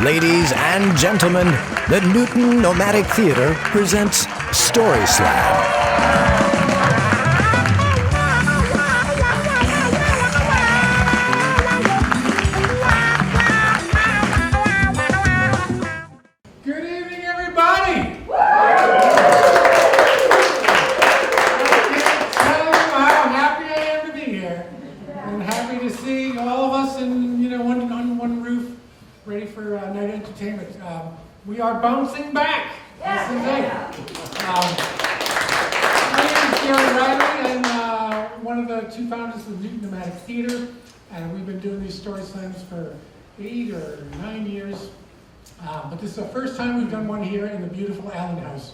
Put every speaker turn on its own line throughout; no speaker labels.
Ladies and gentlemen, the Newton Nomadic Theater presents Story Slam.
Good evening, everybody! I can't tell you how happy I am to be here. I'm happy to see all of us in, on one roof, ready for night entertainment. We are bouncing back. This is it. My name is Gary Riley. I'm one of the two founders of the Newton Nomadic Theater, and we've been doing these story slams for 8 or 9 years. But this is the first time we've done one here in the beautiful Allen House.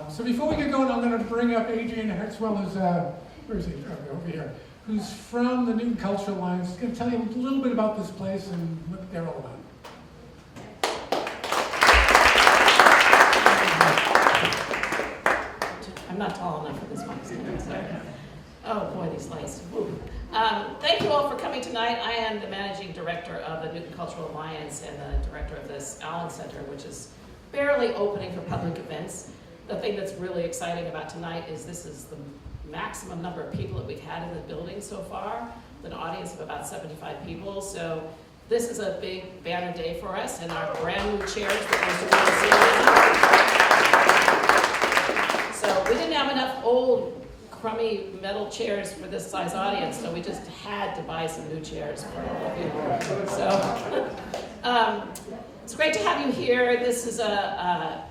So before we get going, I'm going to bring up Adrian Hertzwell, who's where is he? Oh, over here. Who's from the Newton Cultural Alliance. He's going to tell you a little bit about this place and what they're all about.
I'm not tall enough for this mic stand, so. Oh boy, these lights. Thank you all for coming tonight. I am the managing director of the Newton Cultural Alliance and the director of this Allen Center, which is barely opening for public events. The thing that's really exciting about tonight is this is the maximum number of people that we've had in the building so far, with an audience of about 75 people. So this is a big banner day for us, and our brand new chairs that we're So we didn't have enough old crummy metal chairs for this size audience, so we just had to buy some new chairs for all of you. So it's great to have you here. This is a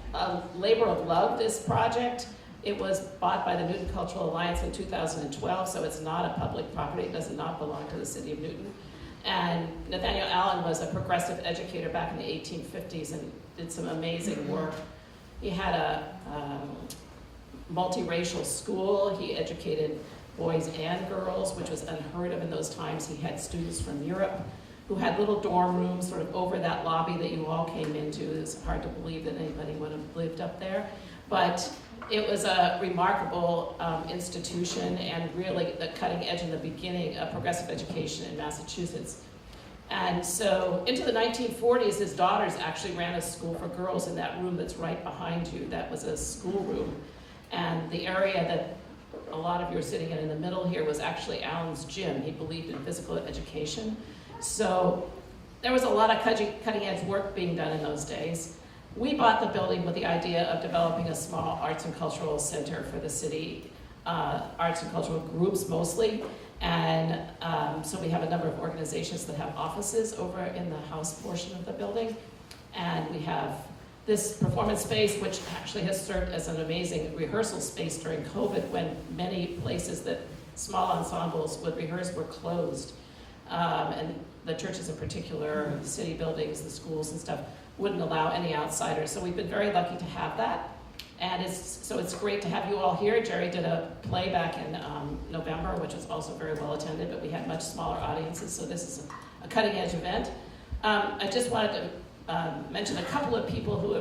labor of love, this project. It was bought by the Newton Cultural Alliance in 2012, so it's not a public property. It does not belong to the city of Newton. And Nathaniel Allen was a progressive educator back in the 1850s and did some amazing work. He had a multiracial school. He educated boys and girls, which was unheard of in those times. He had students from Europe who had little dorm rooms sort of over that lobby that you all came into. It's hard to believe that anybody would have lived up there. But it was a remarkable institution and really the cutting edge in the beginning of progressive education in Massachusetts. And so into the 1940s, his daughters actually ran a school for girls in that room that's right behind you. That was a school room. And the area that a lot of you are sitting in the middle here was actually Allen's gym. He believed in physical education. So there was a lot of cutting edge work being done in those days. We bought the building with the idea of developing a small arts and cultural center for the city, arts and cultural groups mostly. And so we have a number of organizations that have offices over in the house portion of the building. And we have this performance space, which actually has served as an amazing rehearsal space during COVID when many places that small ensembles would rehearse were closed. And the churches in particular, the city buildings, the schools and stuff, wouldn't allow any outsiders. So we've been very lucky to have that. And it's great to have you all here. Jerry did a play back in November, which was also very well attended, but we had much smaller audiences, so this is a cutting edge event. I just wanted to mention a couple of people who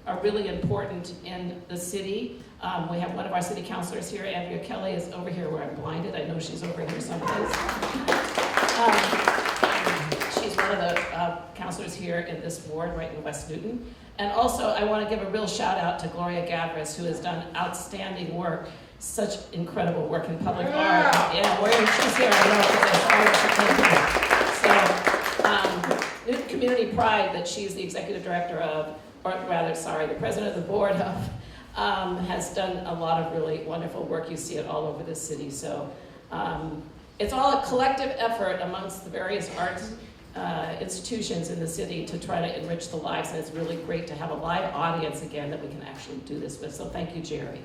are really important in the city. We have one of our city councilors here, Andrea Kelly, is over here where I'm blinded. I know she's over here someplace. She's one of the councilors here in this ward right in West Newton. And also I want to give a real shout out to Gloria Gabris, who has done outstanding work, such incredible work in public art. Yeah, she's here, I know, because Newton Community Pride, that she's the executive director of, or rather, sorry, the president of the board of, has done a lot of really wonderful work. You see it all over the city. So it's all a collective effort amongst the various arts institutions in the city to try to enrich the lives, and it's really great to have a live audience again that we can actually do this with. So thank you, Jerry.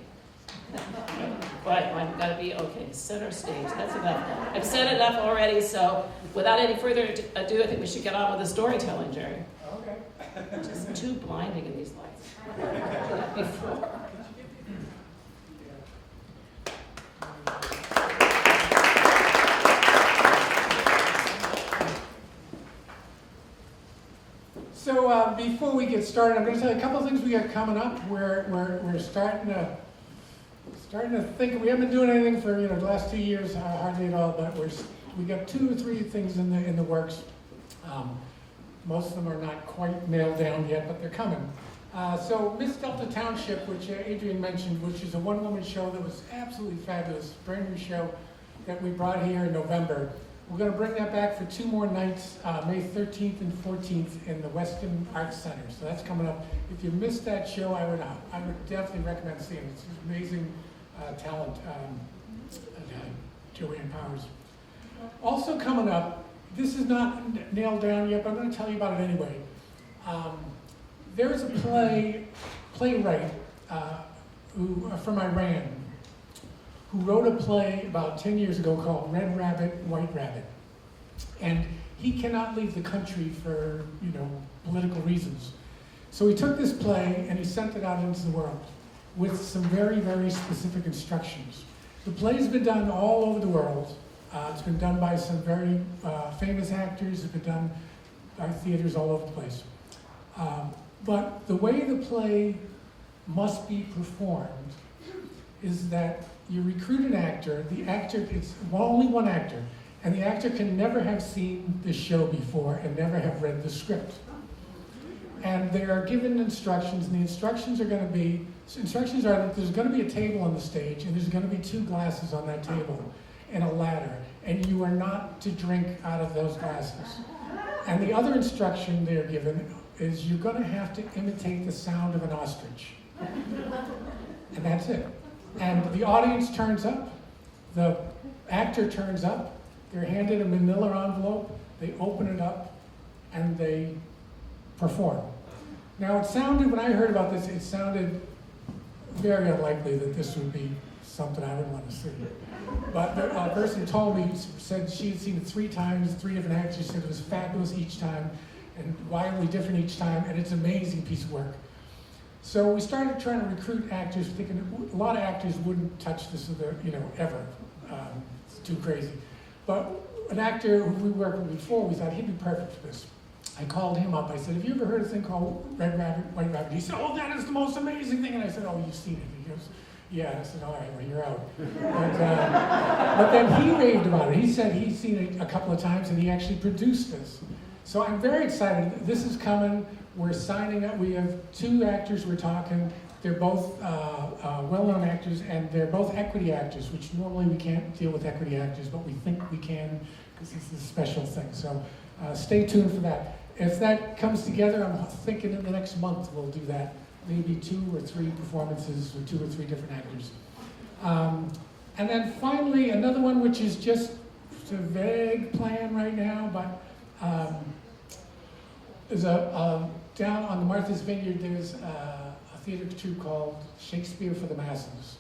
But I've got to be, okay, center stage, that's enough. I've said enough already, so without any further ado, I think we should get on with the storytelling, Jerry.
Okay.
Just too blinding in these lights. Before.
So before we get started, I'm going to tell you a couple of things we got coming up. We're starting to think. We haven't been doing anything for the last 2 years, hardly at all. But we got 2 or 3 things in the works. Most of them are not quite nailed down yet, but they're coming. So Miss Delta Township, which Adrian mentioned, which is a one-woman show that was absolutely fabulous, brand new show that we brought here in November. We're going to bring that back for 2 more nights, May 13th and 14th in the Weston Arts Center. So that's coming up. If you missed that show, I would definitely recommend seeing it. It's amazing talent, Joanne Powers. Also coming up, this is not nailed down yet, but I'm going to tell you about it anyway. There's a playwright who from Iran, who wrote a play about 10 years ago called Red Rabbit, White Rabbit. And he cannot leave the country for, political reasons. So he took this play and he sent it out into the world with some very, very specific instructions. The play's been done all over the world. It's been done by some very famous actors. It's been done by theaters all over the place. But the way the play must be performed is that you recruit an actor, it's only one actor, and the actor can never have seen the show before and never have read the script. And they are given instructions, and the instructions are that there's going to be a table on the stage, and there's going to be 2 glasses on that table, and a ladder, and you are not to drink out of those glasses. And the other instruction they're given is you're going to have to imitate the sound of an ostrich. And that's it. And the audience turns up, the actor turns up, they're handed a manila envelope, they open it up, and they perform. Now when I heard about this, it sounded very unlikely that this would be something I would want to see. But a person told me, said she had seen it 3 times, 3 different actors. She said it was fabulous each time, and wildly different each time, and it's an amazing piece of work. So we started trying to recruit actors, thinking a lot of actors wouldn't touch this, ever. It's too crazy. But an actor who we worked with before, we thought he'd be perfect for this. I called him up. I said, "Have you ever heard of a thing called Red Rabbit, White Rabbit?" He said, "Oh, that is the most amazing thing." And I said, "Oh, you've seen it." He goes, "Yeah." I said, "All right, well, you're out." But then he raved about it. He said he's seen it a couple of times, and he actually produced this. So I'm very excited. This is coming. We're signing up. We have 2 actors we're talking. They're both well-known actors, and they're both equity actors, which normally we can't deal with equity actors, but we think we can because this is a special thing. So stay tuned for that. If that comes together, I'm thinking in the next month we'll do that. Maybe 2 or 3 performances with 2 or 3 different actors. And then finally, another one which is just a vague plan right now, but there's down on the Martha's Vineyard, there's a theater troupe called Shakespeare for the Masses.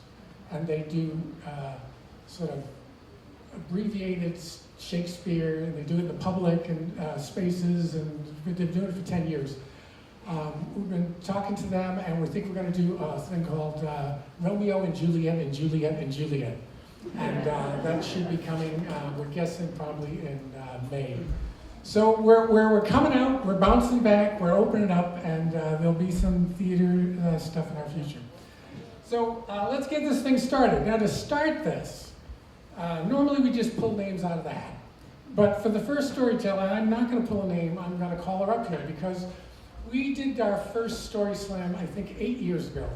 And they do sort of abbreviated Shakespeare, and they do it in the public and spaces, and they've been doing it for 10 years. We've been talking to them, and we think we're going to do a thing called Romeo and Juliet and Juliet and Juliet. And that should be coming, we're guessing probably in May. So we're coming out, we're bouncing back, we're opening up, and there'll be some theater stuff in our future. So let's get this thing started. Now to start this, normally we just pull names out of the hat. But for the first storyteller, I'm not going to pull a name, I'm going to call her up here, because we did our first Story Slam, I think 8 years ago.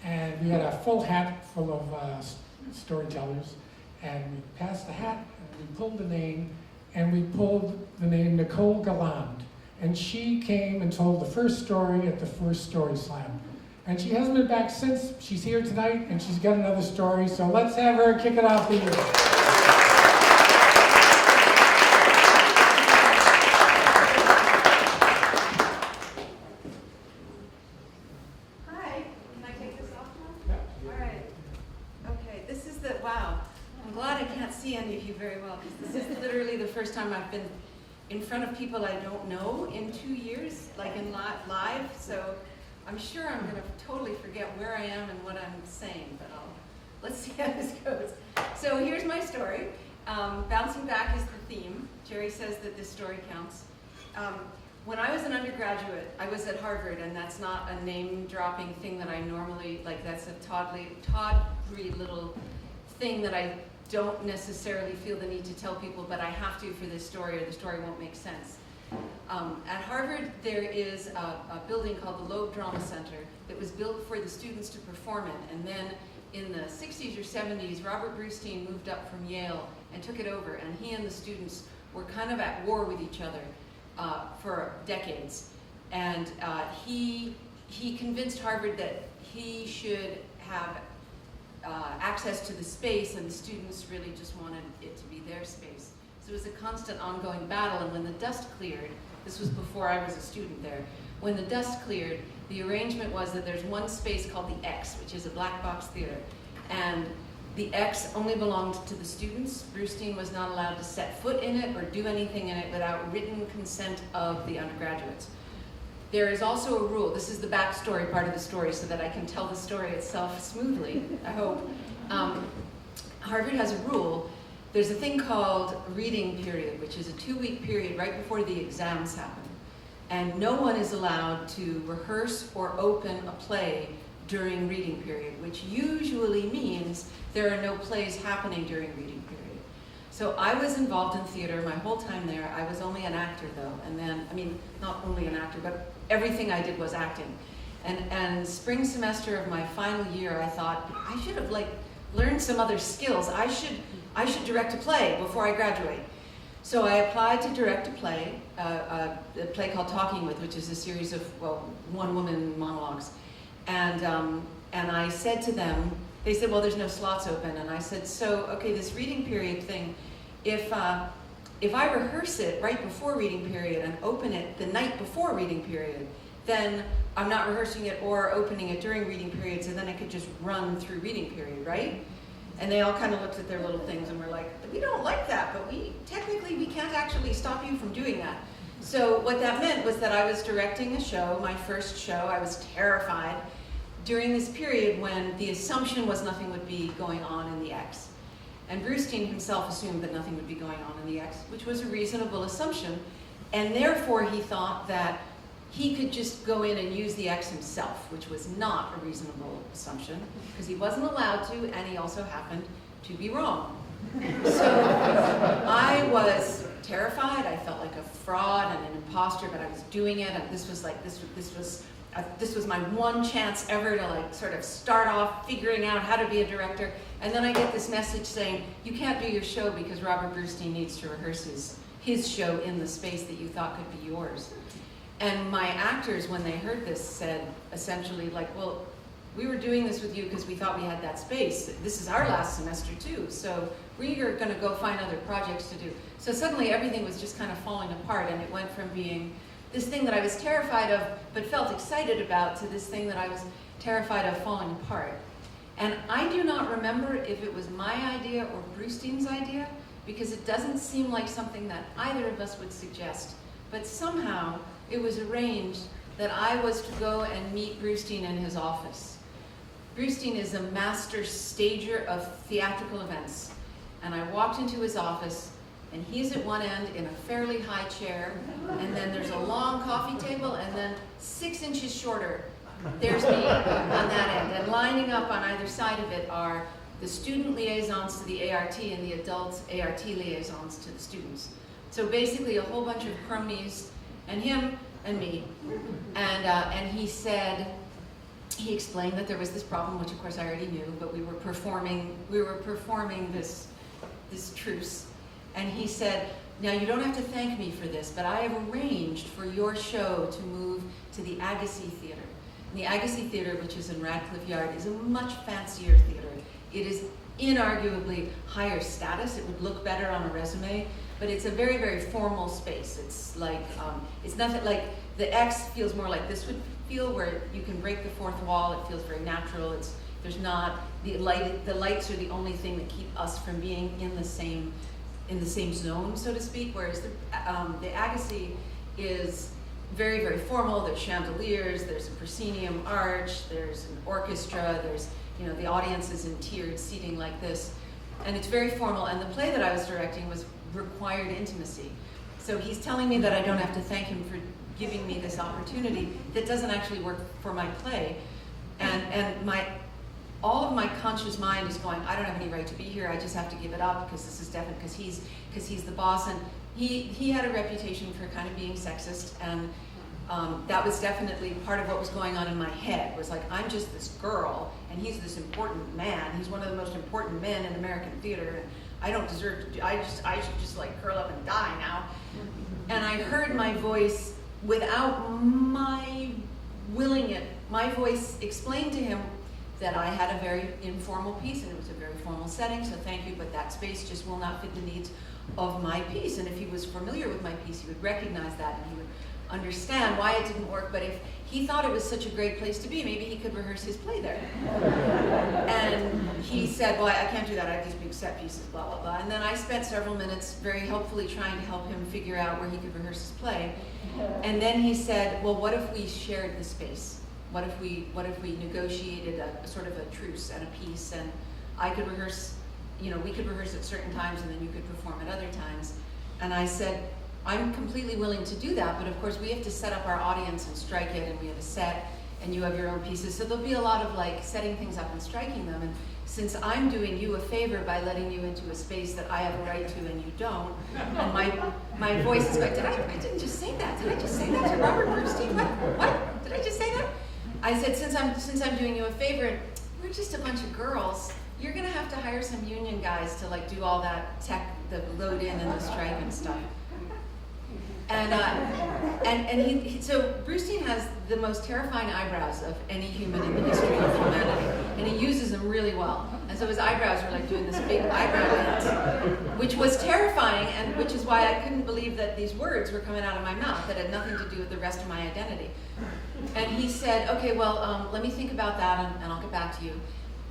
And we had a full hat full of storytellers, and we passed the hat, and we pulled the name, and we pulled the name Nicole Galland. And she came and told the first story at the first Story Slam. And she hasn't been back since. She's here tonight, and she's got another story, so let's have her kick it off for you.
Hi, can I take this off now? Yeah. All right. Okay, this is wow. I'm glad I can't see any of you very well, because this is literally the first time I've been in front of people I don't know in 2 years, like in live, so I'm sure I'm going to totally forget where I am and what I'm saying, but let's see how this goes. So here's my story. Bouncing back is the theme. Jerry says that this story counts. When I was an undergraduate, I was at Harvard, and that's not a name-dropping thing that I normally, that's a tawdry little thing that I don't necessarily feel the need to tell people, but I have to for this story, or the story won't make sense. At Harvard, there is a building called the Loeb Drama Center that was built for the students to perform in. And then in the 60s or 70s, Robert Brustein moved up from Yale and took it over. And he and the students were kind of at war with each other for decades. And he convinced Harvard that he should have access to the space, and the students really just wanted it to be their space. So it was a constant ongoing battle, and when the dust cleared, this was before I was a student there, when the dust cleared, the arrangement was that there's one space called the X, which is a black box theater, and the X only belonged to the students. Brustein was not allowed to set foot in it or do anything in it without written consent of the undergraduates. There is also a rule, this is the backstory part of the story so that I can tell the story itself smoothly, I hope. Harvard has a rule. There's a thing called reading period, which is a 2-week period right before the exams happen. And no one is allowed to rehearse or open a play during reading period, which usually means there are no plays happening during reading period. So I was involved in theater my whole time there. I was only an actor though, and then, I mean, not only an actor, but everything I did was acting. And spring semester of my final year, I thought, I should have learned some other skills. I should direct a play before I graduate. So I applied to direct a play called Talking With, which is a series of, one-woman monologues. And I said to them, they said, well, there's no slots open. And I said, so, okay, this reading period thing, if I rehearse it right before reading period and open it the night before reading period, then I'm not rehearsing it or opening it during reading periods, and then I could just run through reading period, right? And they all kind of looked at their little things and were like, we don't like that, but technically we can't actually stop you from doing that. So what that meant was that I was directing a show, my first show. I was terrified during this period when the assumption was nothing would be going on in the X. And Brustein himself assumed that nothing would be going on in the X, which was a reasonable assumption. And therefore he thought that he could just go in and use the X himself, which was not a reasonable assumption, because he wasn't allowed to, and he also happened to be wrong. So I was terrified. I felt like a fraud and an imposter, but I was doing it, and this was my one chance ever to sort of start off figuring out how to be a director. And then I get this message saying, you can't do your show because Robert Brustein needs to rehearse his show in the space that you thought could be yours. And my actors, when they heard this, said essentially well, we were doing this with you because we thought we had that space. This is our last semester too, so we are going to go find other projects to do. So suddenly everything was just kind of falling apart, and it went from being this thing that I was terrified of but felt excited about to this thing that I was terrified of falling apart. And I do not remember if it was my idea or Brustein's idea, because it doesn't seem like something that either of us would suggest. But somehow it was arranged that I was to go and meet Brustein in his office. Brustein is a master stager of theatrical events. And I walked into his office, and he's at one end in a fairly high chair, and then there's a long coffee table, and then 6 inches shorter, there's me on that end. And lining up on either side of it are the student liaisons to the ART and the adult ART liaisons to the students. So basically a whole bunch of cronies, and him and me. And he said, he explained that there was this problem, which of course I already knew, but we were performing this truce. And he said, now you don't have to thank me for this, but I have arranged for your show to move to the Agassiz Theater. And the Agassiz Theater, which is in Radcliffe Yard, is a much fancier theater. It is inarguably higher status. It would look better on a resume, but it's a very, very formal space. It's like, it's nothing like, the X feels more like this would feel, where you can break the fourth wall. It feels very natural. There's not, the lights are the only thing that keep us from being in the same zone, so to speak, whereas the Agassiz is very, very formal. There's chandeliers, there's a proscenium arch, there's an orchestra, there's, the audience is in tiered seating like this, and it's very formal. And the play that I was directing was required intimacy. So he's telling me that I don't have to thank him for giving me this opportunity that doesn't actually work for my play. And all of my conscious mind is going, I don't have any right to be here, I just have to give it up because this is definite, because he's the boss. he had a reputation for kind of being sexist, and that was definitely part of what was going on in my head, was like, I'm just this girl, and he's this important man. He's one of the most important men in American theater, and I don't deserve to do, I should just like curl up and die now. And I heard my voice without my willing it. My voice explained to him that I had a very informal piece, and it was a very formal setting, so thank you, but that space just will not fit the needs of my piece. And if he was familiar with my piece, he would recognize that, and he would understand why it didn't work. But if he thought it was such a great place to be, maybe he could rehearse his play there. And he said, well, I can't do that, I have these big set pieces, blah, blah, blah. And then I spent several minutes very helpfully trying to help him figure out where he could rehearse his play. And then he said, well, what if we shared the space? What if we negotiated a sort of a truce and a piece, and I could rehearse, we could rehearse at certain times, and then you could perform at other times. And I said, I'm completely willing to do that, but of course we have to set up our audience and strike it, and we have a set, and you have your own pieces. So there'll be a lot of like setting things up and striking them. And since I'm doing you a favor by letting you into a space that I have a right to and you don't, and my voice is like, I didn't just say that. Did I just say that to Robert Bernstein? What? Did I just say that? I said, since I'm doing you a favor, we're just a bunch of girls. You're gonna have to hire some union guys to like do all that tech, the load in and the strike and stuff. And so Bernstein has the most terrifying eyebrows of any human in the history of humanity, and he uses them really well. And so his eyebrows were like doing this big eyebrow dance, which was terrifying, and which is why I couldn't believe that these words were coming out of my mouth that had nothing to do with the rest of my identity. And he said, okay, well, let me think about that, and I'll get back to you.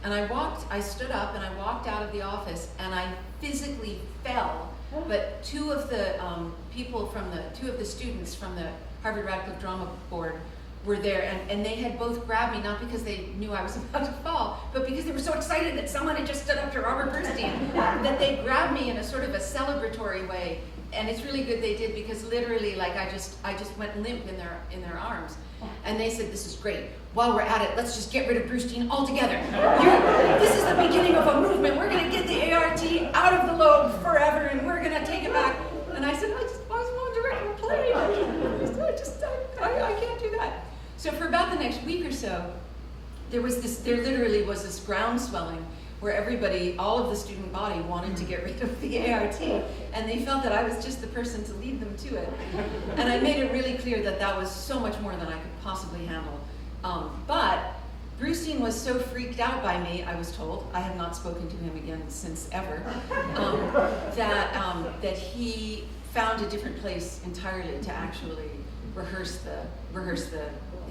And I stood up and I walked out of the office, and I physically fell. But two of the students from the Harvard Radcliffe Drama Board were there, and they had both grabbed me, not because they knew I was about to fall, but because they were so excited that someone had just stood up to Robert Bernstein, that they grabbed me in a sort of a celebratory way. And it's really good they did, because literally, like, I just went limp in their arms. And they said, this is great. While we're at it, let's just get rid of Bernstein altogether. This is the beginning of a movement. We're gonna get the ART out of the Loeb forever, and we're gonna take it back. And I said, I just want to direct a play. I can't do that. So for about the next week or so, there literally was this groundswelling where everybody, all of the student body, wanted to get rid of the ART, and they felt that I was just the person to lead them to it. And I made it really clear that that was so much more than I could possibly handle. But Bernstein was so freaked out by me, I was told, I have not spoken to him again since ever, that he found a different place entirely to actually rehearse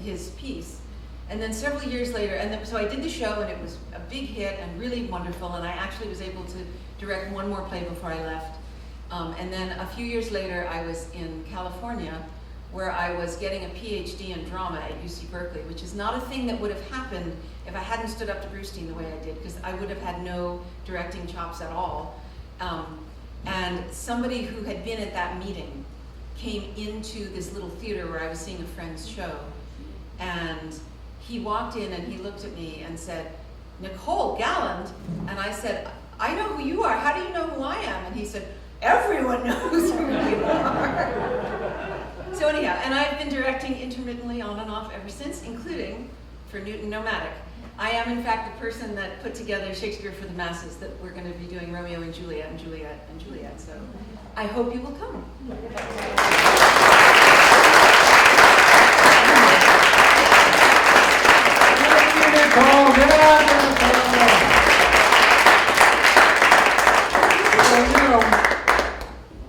his piece. And then several years later, so I did the show, and it was a big hit and really wonderful, and I actually was able to direct one more play before I left. And then a few years later, I was in California, where I was getting a PhD in drama at UC Berkeley, which is not a thing that would have happened if I hadn't stood up to Bernstein the way I did, because I would have had no directing chops at all. And somebody who had been at that meeting came into this little theater where I was seeing a friend's show, and he walked in and he looked at me and said, Nicole Galland? And I said, I know who you are. How do you know who I am? And he said, everyone knows who you are. So anyhow, and I've been directing intermittently on and off ever since, including for Newton Nomadic. I am, in fact, the person that put together Shakespeare for the Masses, that we're going to be doing Romeo and Juliet and Juliet and Juliet. So I hope you will come.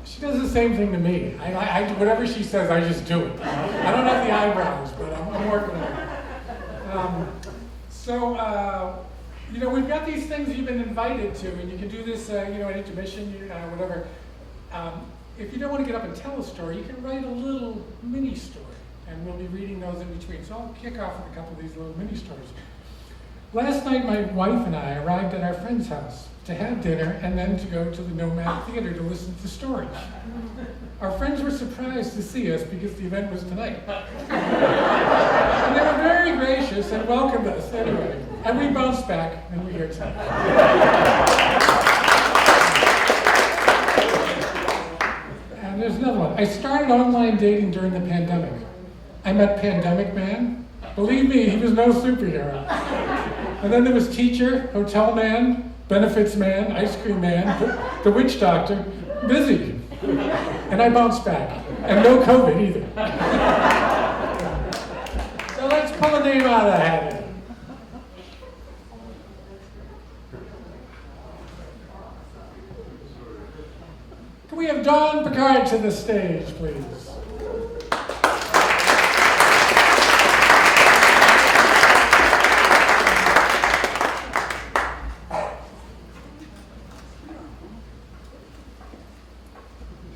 She does the same thing to me. I whatever she says, I just do it. I don't have the eyebrows, but I'm working on it. We've got these things you've been invited to, and you can do this, at intermission, whatever. If you don't want to get up and tell a story, you can write a little mini story, and we'll be reading those in between. So I'll kick off with a couple of these little mini stories. Last night, my wife and I arrived at our friend's house to have dinner and then to go to the Nomad Theater to listen to stories. Our friends were surprised to see us because the event was tonight. And they were very gracious and welcomed us anyway. And we bounced back, and we're here tonight. And there's another one. I started online dating during the pandemic. I met Pandemic Man. Believe me, he was no superhero. And then there was Teacher, Hotel Man, Benefits Man, Ice Cream Man, the Witch Doctor, busy. And I bounced back. And no COVID either. So let's pull a name out of the hat here. Can we have Dawn Picard to the stage, please?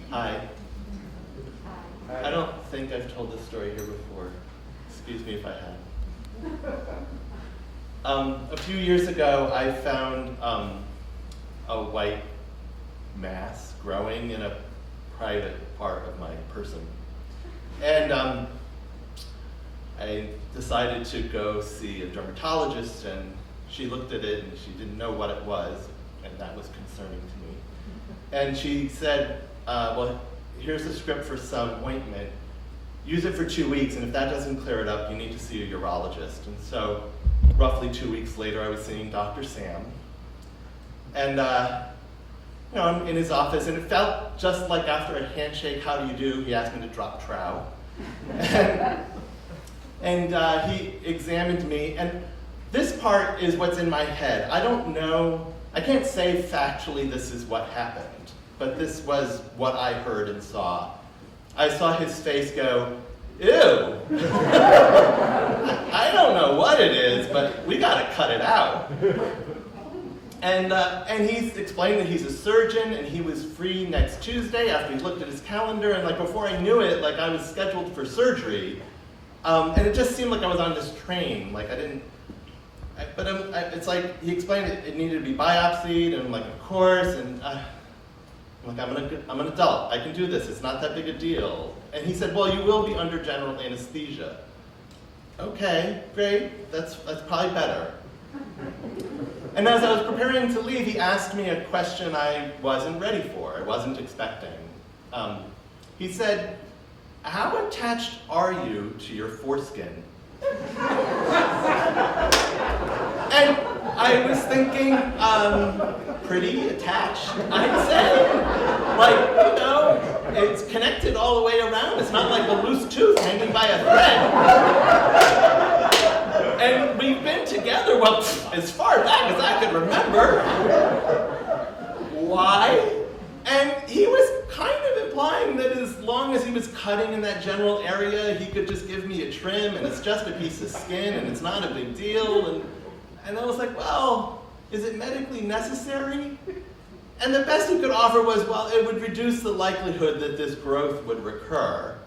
Hi. I don't think I've told this story here before. Excuse me if I have. A few years ago, I found a white mass growing in a private part of my person. And I decided to go see a dermatologist, and she looked at it and she didn't know what it was, and that was concerning to me. And she said, well, here's a script for some ointment. Use it for 2 weeks, and if that doesn't clear it up, you need to see a urologist. And so, roughly 2 weeks later, I was seeing Dr. Sam. And I'm in his office, and it felt just like after a handshake, how do you do? He asked me to drop trow. and he examined me, and this part is what's in my head. I don't know, I can't say factually this is what happened, but this was what I heard and saw. I saw his face go, ew. I don't know what it is, but we gotta cut it out. And he's explained that he's a surgeon and he was free next Tuesday after he looked at his calendar, and before I knew it, I was scheduled for surgery. And it just seemed like I was on this train, it's like he explained it needed to be biopsied, and I'm like, of course, and I'm an adult, I can do this, it's not that big a deal. And he said, well, you will be under general anesthesia. Okay, great, that's probably better. And as I was preparing to leave, he asked me a question I wasn't ready for, I wasn't expecting. He said, how attached are you to your foreskin? And I was thinking, pretty attached, I'd say. It's connected all the way around. It's not like a loose tooth hanging by a thread. And we've been together, as far back as I could remember. Why? And he was kind of implying that as long as he was cutting in that general area, he could just give me a trim, and it's just a piece of skin, and it's not a big deal. And I was like, well, is it medically necessary? And the best he could offer was, well, it would reduce the likelihood that this growth would recur.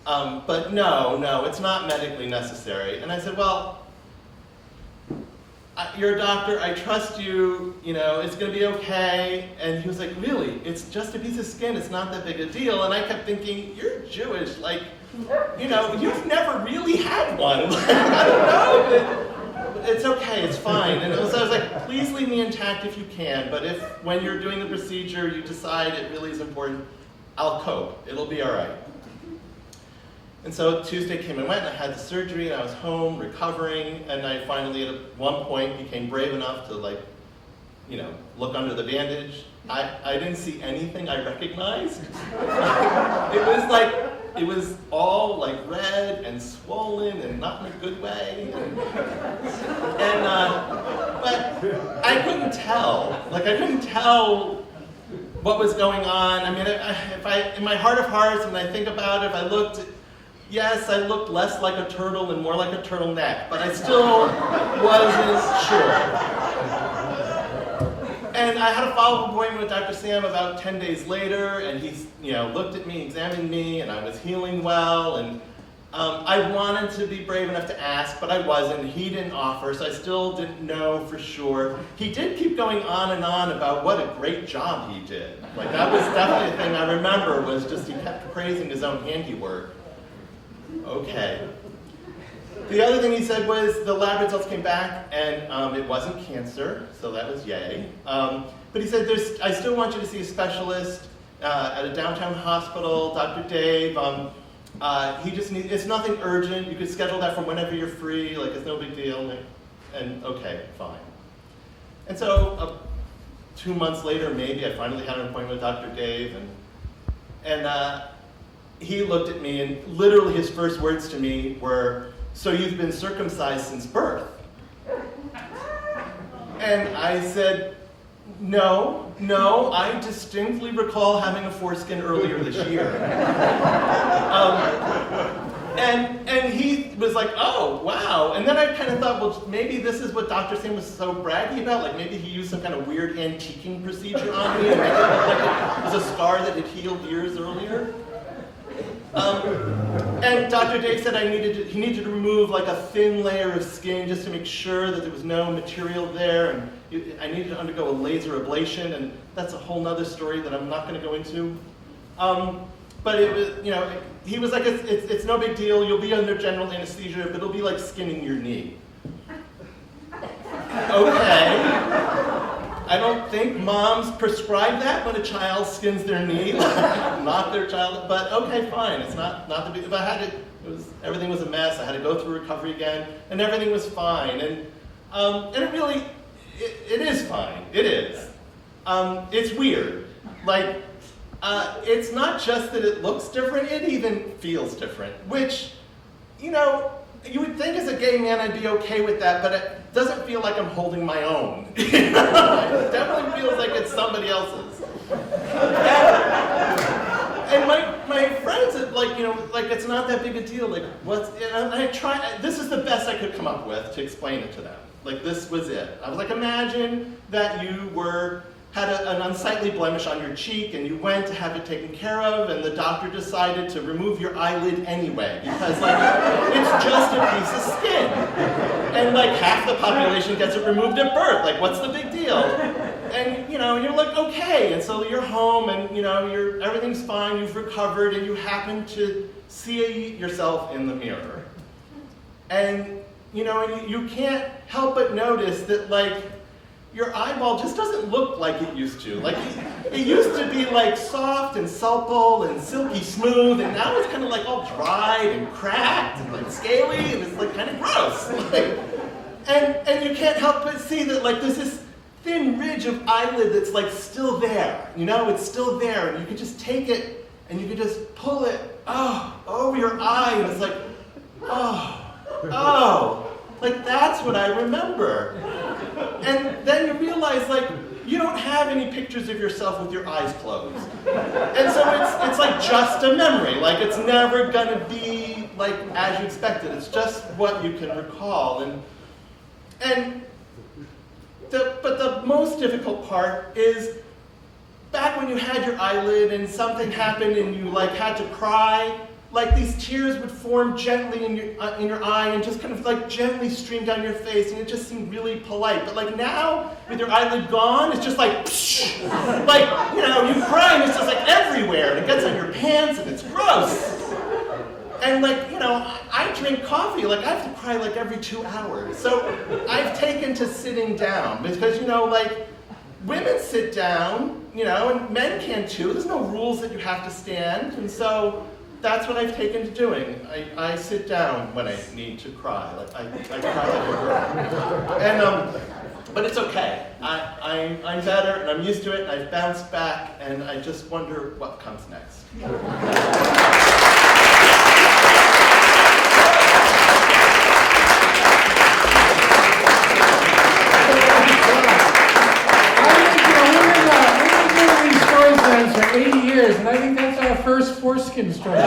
But no, it's not medically necessary. And I said, well, you're a doctor, I trust you, it's gonna be okay. And he was like, really? It's just a piece of skin, it's not that big a deal. And I kept thinking, you're Jewish, you've never really had one. I don't know, but it's okay, it's fine. And I was like, please leave me intact if you can, but if when you're doing the procedure you decide it really is important, I'll cope, it'll be all right. And so Tuesday came and went, and I had the surgery, and I was home recovering, and I finally at one point became brave enough to look under the bandage. I didn't see anything I recognized. It was all red and swollen and not in a good way. But I couldn't tell. I couldn't tell what was going on. I mean, in my heart of hearts, when I think about it, if I looked, yes, I looked less like a turtle and more like a turtleneck, but I still wasn't sure. And I had a follow-up appointment with Dr. Sam about 10 days later, and he looked at me, examined me, and I was healing well, and I wanted to be brave enough to ask, but I wasn't. He didn't offer, so I still didn't know for sure. He did keep going on and on about what a great job he did. That was definitely a thing I remember, was just he kept praising his own handiwork. Okay. The other thing he said was the lab results came back, and it wasn't cancer, so that was yay. But he said, I still want you to see a specialist, at a downtown hospital, Dr. Dave. He just needs, it's nothing urgent. You could schedule that for whenever you're free. Like, it's no big deal. And okay, fine. And so 2 months later, maybe, I finally had an appointment with Dr. Dave. And he looked at me, and literally his first words to me were, "So you've been circumcised since birth?" And I said, no, I distinctly recall having a foreskin earlier this year. And he was like, "Oh, wow." And then I kind of thought, well, maybe this is what Dr. Sam was so braggy about. Like, maybe he used some kind of weird antiquing procedure on me and make it look like it was a scar that had healed years earlier. And Dr. Dave said he needed to remove like a thin layer of skin just to make sure that there was no material there, and I needed to undergo a laser ablation, and that's a whole nother story that I'm not going to go into. But it was, he was like, it's no big deal, you'll be under general anesthesia, but it'll be like skinning your knee. Okay. I don't think moms prescribe that when a child skins their knee, not their child, but okay, fine. It's not the big, but everything was a mess. I had to go through recovery again, and everything was fine. And it really, it is fine. It is. It's weird. Like, it's not just that it looks different, it even feels different, which, you would think as a gay man I'd be okay with that, but it doesn't feel like I'm holding my own. It definitely feels like it's somebody else's. And my friends are like, it's not that big a deal. Like, this is the best I could come up with to explain it to them. Like, this was it. I was like, imagine that you had an unsightly blemish on your cheek, and you went to have it taken care of, and the doctor decided to remove your eyelid anyway, because it's just a piece of skin. And half the population gets it removed at birth. Like, what's the big deal? And you're like, okay, and so you're home, and everything's fine, you've recovered, and you happen to see yourself in the mirror. And you can't help but notice that your eyeball just doesn't look like it used to. Like, it used to be soft and supple and silky smooth, and now it's kind of all dried and cracked and scaly, and it's kind of gross. And you can't help but see that there's this thin ridge of eyelid that's still there. It's still there, and you can just take it and you can just pull it over your eye, and it's that's what I remember. And then you realize, you don't have any pictures of yourself with your eyes closed. And so it's just a memory. It's never gonna be as you expected. It's just what you can recall. But the most difficult part is back when you had your eyelid and something happened and you had to cry. These tears would form gently in your eye and just kind of gently stream down your face, and it just seemed really polite. But now, with your eyelid gone, it's just psh! You cry and it's just everywhere, and it gets on your pants and it's gross. And I drink coffee, I have to cry every 2 hours. So I've taken to sitting down because, women sit down, and men can too. There's no rules that you have to stand, and so that's what I've taken to doing. I sit down when I need to cry. I cry like a girl. And but it's okay. I'm better, and I'm used to it, and I've bounced back, and I just wonder what comes next.
For 80 years, and I think that's our first foreskin story. I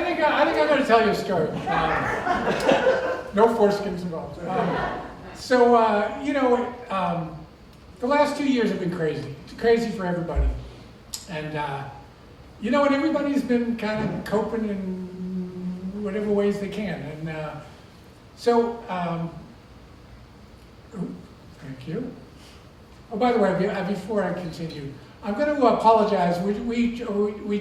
think I'm going to tell you a story. No foreskins involved. The last 2 years have been crazy. It's crazy for everybody. And, and everybody's been kind of coping in whatever ways they can. And thank you. Oh, by the way, before I continue, I'm going to apologize. We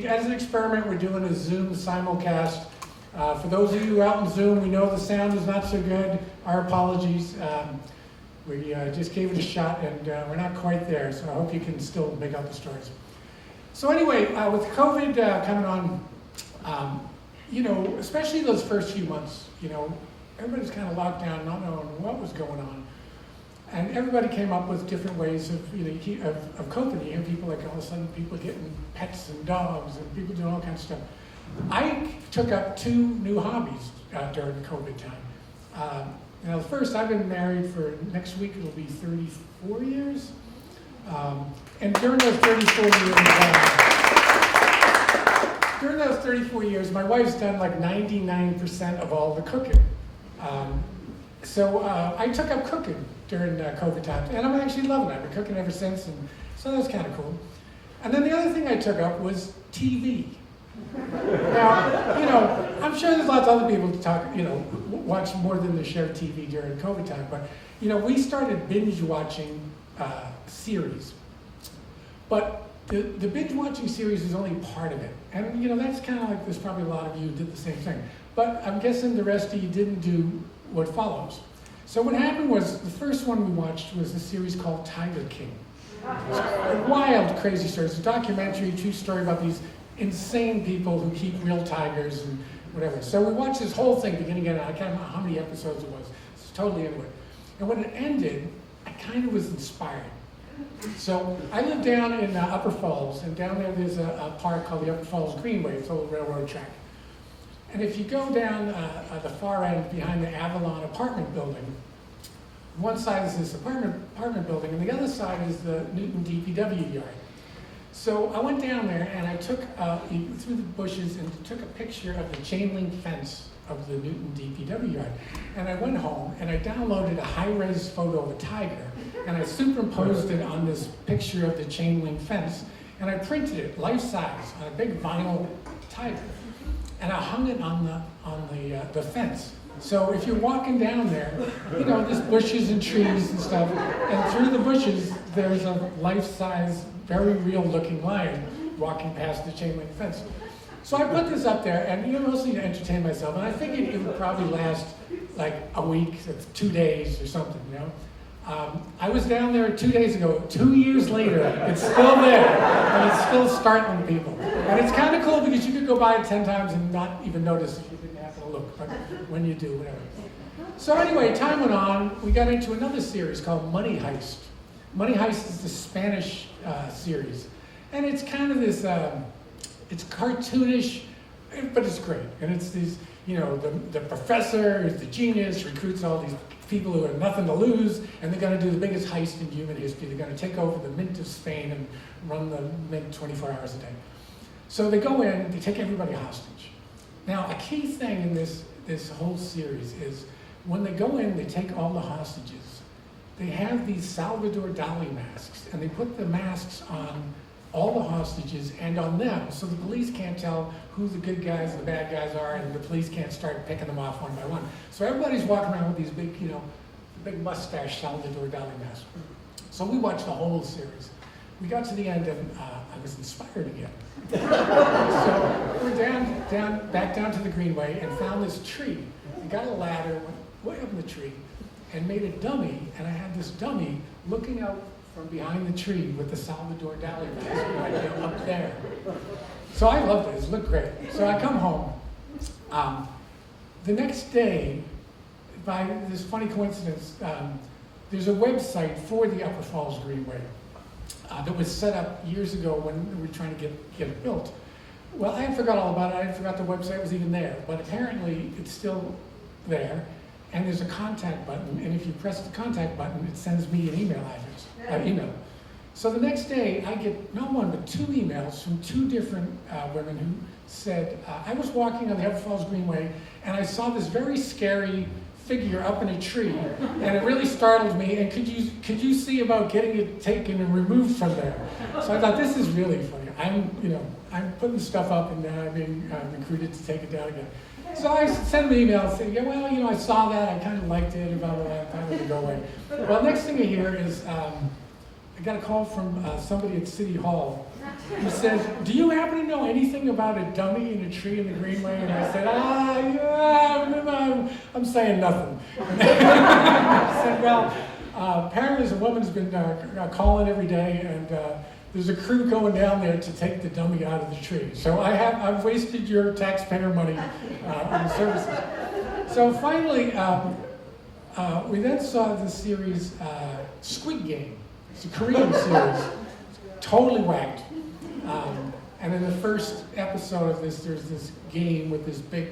as an experiment, we're doing a Zoom simulcast. For those of you out in Zoom, we know the sound is not so good. Our apologies. We just gave it a shot, and we're not quite there, so I hope you can still make out the stories. So anyway, with COVID coming on, especially those first few months, everybody's kind of locked down, not knowing what was going on. And everybody came up with different ways of coping. People like all of a sudden people getting pets and dogs and people doing all kinds of stuff. I took up 2 new hobbies during the COVID time. First, I've been married for, next week it'll be 34 years. And during those 34 years, my wife's done like 99% of all the cooking. So I took up cooking during COVID time, and I'm actually loving it. I've been cooking ever since, and so that's kind of cool. And then the other thing I took up was TV. Now, I'm sure there's lots of other people to watch more than their share of TV during COVID time, but, we started binge watching series. But the binge watching series is only part of it. And, that's kind of like, there's probably a lot of you who did the same thing. But I'm guessing the rest of you didn't do what follows. So what happened was, the first one we watched was a series called Tiger King. It's a wild, crazy story. It's a documentary, true story about these insane people who keep real tigers and whatever. So we watched this whole thing beginning and end. I can't remember how many episodes it was. It's totally into it. And when it ended, I kind of was inspired. So I live down in Upper Falls, and down there there's a park called the Upper Falls Greenway. It's a little railroad track. And if you go down the far end behind the Avalon apartment building, one side is this apartment building, and the other side is the Newton DPW yard. So I went down there and I took, through the bushes, and took a picture of the chain link fence of the Newton DPW yard. And I went home and I downloaded a high-res photo of a tiger, and I superimposed it on this picture of the chain link fence, and I printed it life-size on a big vinyl tiger. And I hung it on the fence. So if you're walking down there, there's bushes and trees and stuff, and through the bushes there's a life-size, very real-looking lion walking past the chain link fence. So I put this up there, and mostly to entertain myself, and I figured it would probably last like a week, 2 days or something, I was down there 2 days ago. 2 years later, it's still there, and it's still startling people. And it's kind of cool because you could go by it 10 times and not even notice if you didn't happen to look, but when you do, whatever. So anyway, time went on. We got into another series called Money Heist. Money Heist is the Spanish series. And it's kind of this, it's cartoonish, but it's great. And it's these, the professor is the genius, recruits all these people who have nothing to lose, and they're going to do the biggest heist in human history. They're going to take over the mint of Spain and run the mint 24 hours a day. So they go in, they take everybody hostage. Now, a key thing in this whole series is when they go in, they take all the hostages. They have these Salvador Dali masks, and they put the masks on all the hostages and on them, so the police can't tell who the good guys and the bad guys are, and the police can't start picking them off one by one. So everybody's walking around with these big, big mustache Salvador Dali masks. So we watched the whole series. We got to the end, and I was inspired again. So we're back down to the Greenway, and found this tree. We got a ladder, went way up in the tree, and made a dummy, and I had this dummy looking out from behind the tree with the Salvador Dali mask right up there. So I loved it. It looked great. So I come home. The next day, by this funny coincidence, there's a website for the Upper Falls Greenway that was set up years ago when we were trying to get it built. Well, I had forgot all about it. I had forgot the website was even there, but apparently it's still there. And there's a contact button, and if you press the contact button, it sends me an email address. So the next day, I get not one, but 2 emails from 2 different women who said, I was walking on the Upper Falls Greenway, and I saw this very scary figure up in a tree, and it really startled me, and could you see about getting it taken and removed from there? So I thought, this is really funny. I'm putting stuff up, and now I'm being recruited to take it down again. So I sent them an email saying, I saw that, I kind of liked it, and blah, blah, blah, I kind of go away. Well, next thing I hear is, I got a call from somebody at City Hall who says, do you happen to know anything about a dummy in a tree in the Greenway? And I said, I'm saying nothing. I said, well, Apparently, a woman's been calling every day, and there's a crew going down there to take the dummy out of the tree. So I've wasted your taxpayer money on the services. So finally, we then saw the series Squid Game. It's a Korean series, totally whacked. And in the first episode of this, there's this game with this big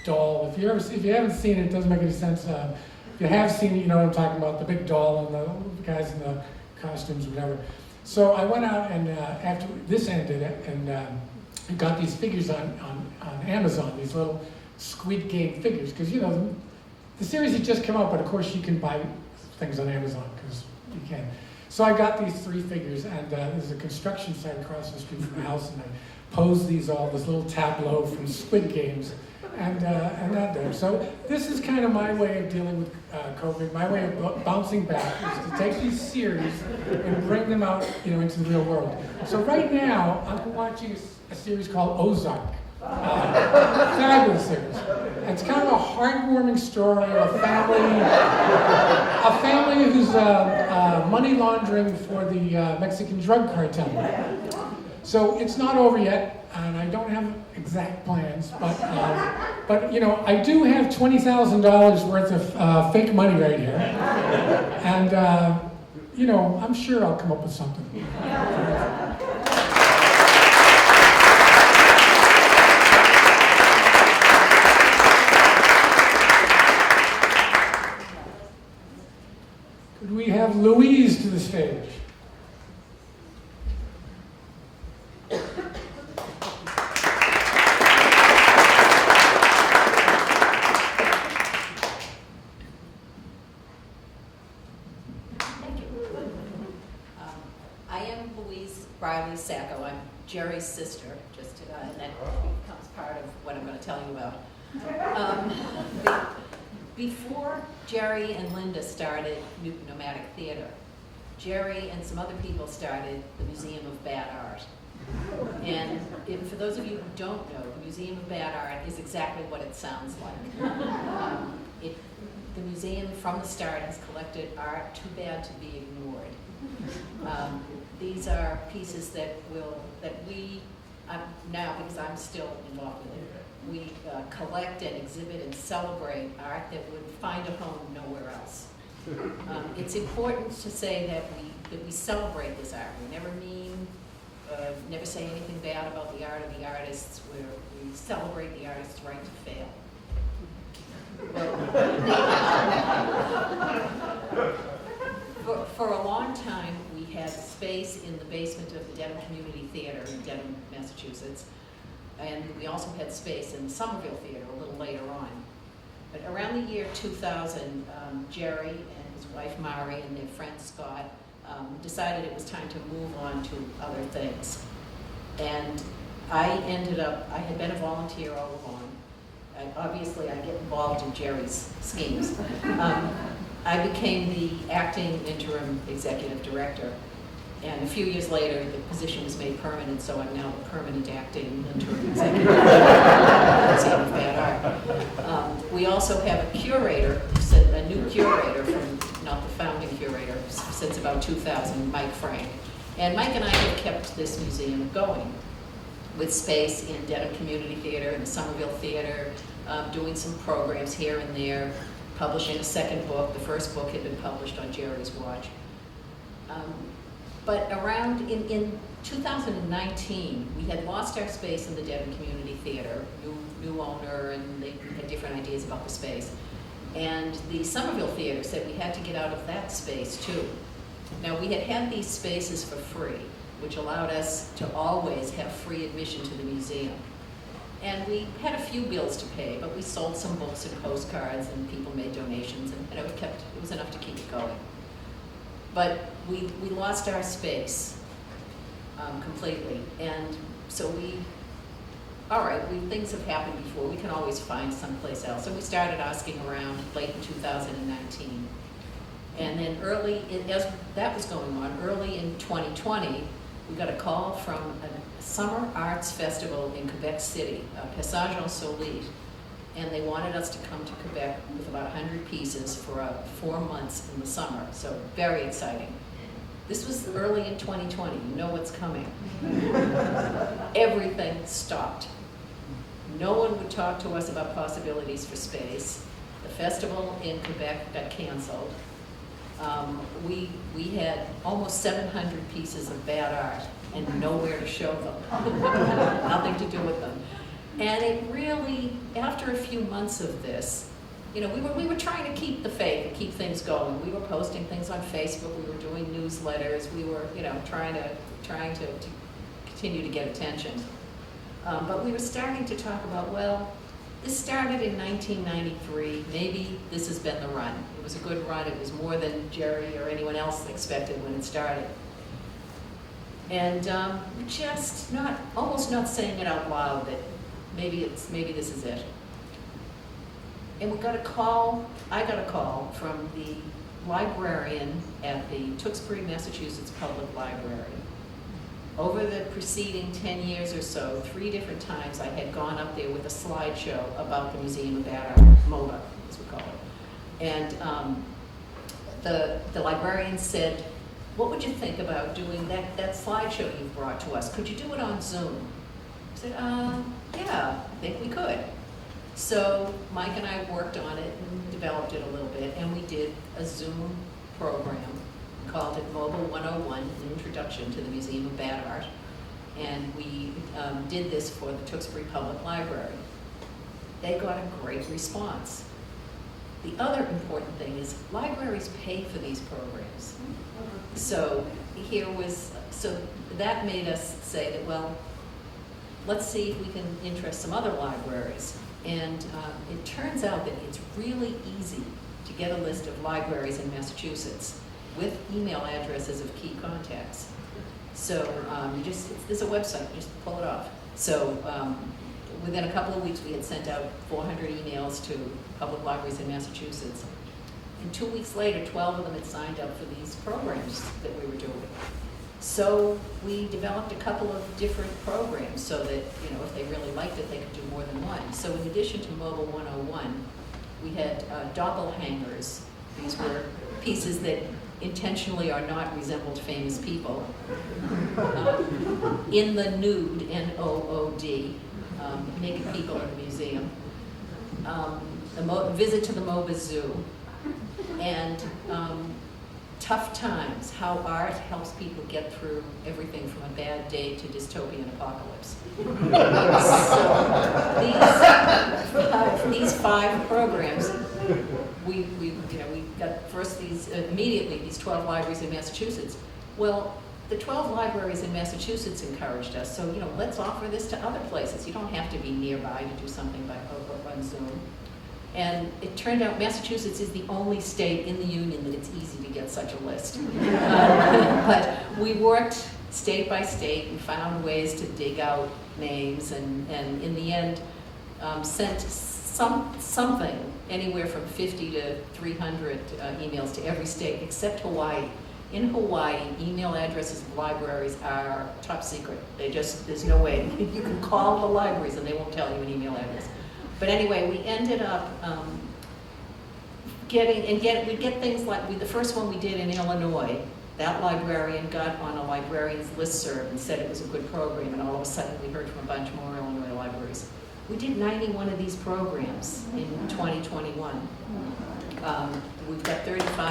doll. If you haven't seen it, it doesn't make any sense. If you have seen it, you know what I'm talking about, the big doll and the guys in the costumes, whatever. So I went out and after this ended, and got these figures on Amazon, these little Squid Game figures, because you know the series had just come out, but of course you can buy things on Amazon because you can. So I got these 3 figures, and there's a construction site across the street from the house, and I posed this little tableau from Squid Games, and that there. So this is kind of my way of dealing with COVID. My way of bouncing back is to take these series and bring them out, into the real world. So right now I'm watching a series called Ozark. Fabulous series. It's kind of a heartwarming story of a family who's money laundering for the Mexican drug cartel. So it's not over yet, and I don't have exact plans, but I do have $20,000 worth of fake money right here, and I'm sure I'll come up with something. Could we have Louise to the stage?
Sacco. I'm Jerry's sister, and that becomes part of what I'm going to tell you about. Before Jerry and Linda started Newton Nomadic Theater, Jerry and some other people started the Museum of Bad Art. And for those of you who don't know, the Museum of Bad Art is exactly what it sounds like. The museum from the start has collected art too bad to be ignored. These are pieces that we, now because I'm still involved in it, we collect and exhibit and celebrate art that would find a home nowhere else. It's important to say that we celebrate this art. We never say anything bad about the art of the artists. We celebrate the artist's right to fail. For a long time, we had space in the basement of the Dedham Community Theater in Dedham, Massachusetts, and we also had space in the Somerville Theater a little later on. But around the year 2000, Jerry and his wife Mari and their friend Scott decided it was time to move on to other things. And I had been a volunteer all along. Obviously, I get involved in Jerry's schemes. I became the acting interim executive director, and a few years later, the position was made permanent, so I'm now the permanent acting interim executive director of Bad Art. We also have a curator, a new curator not the founding curator, since about 2000, Mike Frank. And Mike and I have kept this museum going with space in Dedham Community Theater and the Somerville Theater, doing some programs here and there, publishing a second book. The first book had been published on Jerry's watch. But around in 2019, we had lost our space in the Dedham Community Theater, new owner, and they had different ideas about the space. And the Somerville Theater said we had to get out of that space too. Now, we had these spaces for free, which allowed us to always have free admission to the museum. And we had a few bills to pay, but we sold some books and postcards, and people made donations, and it was enough to keep it going. But we lost our space completely, and so things have happened before. We can always find someplace else. So we started asking around late in 2019. And then as that was going on, early in 2020, we got a call from a summer arts festival in Quebec City, Passage en Solis. and they wanted us to come to Quebec with about 100 pieces for 4 months in the summer, so very exciting. This was early in 2020, you know what's coming. Everything stopped. No one would talk to us about possibilities for space. The festival in Quebec got canceled. We had almost 700 pieces of bad art and nowhere to show them. Nothing to do with them. And it really, after a few months of this, you know, we were trying to keep the faith and keep things going. We were posting things on Facebook, we were doing newsletters, we were, you know, trying to continue to get attention. But we were starting to talk about, well, this started in 1993, maybe this has been the run. It was a good run, it was more than Jerry or anyone else expected when it started. And just almost not saying it out loud that maybe this is it. And I got a call from the librarian at the Tewksbury, Massachusetts Public Library. Over the preceding 10 years or so, 3 different times I had gone up there with a slideshow about the Museum of Bad Art, MOBA, as we call it. And the librarian said, what would you think about doing that slideshow you've brought to us? Could you do it on Zoom? I said, yeah, I think we could. So Mike and I worked on it and developed it a little bit, and we did a Zoom program. We called it Mobile 101, an introduction to the Museum of Bad Art. And we did this for the Tewksbury Public Library. They got a great response. The other important thing is libraries pay for these programs. So that made us say that, well, let's see if we can interest some other libraries. And it turns out that it's really easy to get a list of libraries in Massachusetts with email addresses of key contacts. So there's a website, just pull it off. So within a couple of weeks, we had sent out 400 emails to public libraries in Massachusetts. And 2 weeks later, 12 of them had signed up for these programs that we were doing. So we developed a couple of different programs so that, you know, if they really liked it, they could do more than one. So in addition to Mobile 101, we had doppelhangers. These were pieces that intentionally are not resembled famous people. In the Nude, N-O-O-D, naked people in the museum. A visit to the MOBA Zoo. And Tough Times, how art helps people get through everything from a bad day to dystopian apocalypse. So these 5 programs, we got first immediately these 12 libraries in Massachusetts. Well, the 12 libraries in Massachusetts encouraged us, so let's offer this to other places. You don't have to be nearby to do something on Zoom. And it turned out Massachusetts is the only state in the union that it's easy to get such a list. But we worked state by state and found ways to dig out names, and in the end sent something, anywhere from 50 to 300 emails to every state except Hawaii. In Hawaii, email addresses of libraries are top secret. There's no way. You can call the libraries and they won't tell you an email address. But anyway, we ended up we'd get things like, the first one we did in Illinois, that librarian got on a librarian's listserv and said it was a good program, and all of a sudden we heard from a bunch more Illinois libraries. We did 91 of these programs in 2021. We've got 35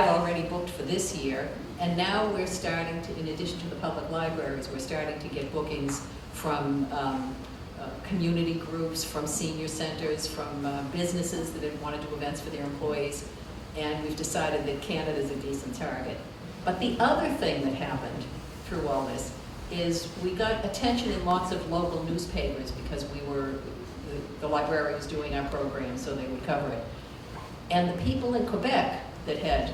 already booked for this year. And now we're starting to, in addition to the public libraries, we're starting to get bookings from community groups, from senior centers, from businesses that want to do events for their employees. And we've decided that Canada's a decent target. But the other thing that happened through all this is we got attention in lots of local newspapers because the library was doing our program, so they would cover it. And the people in Quebec that had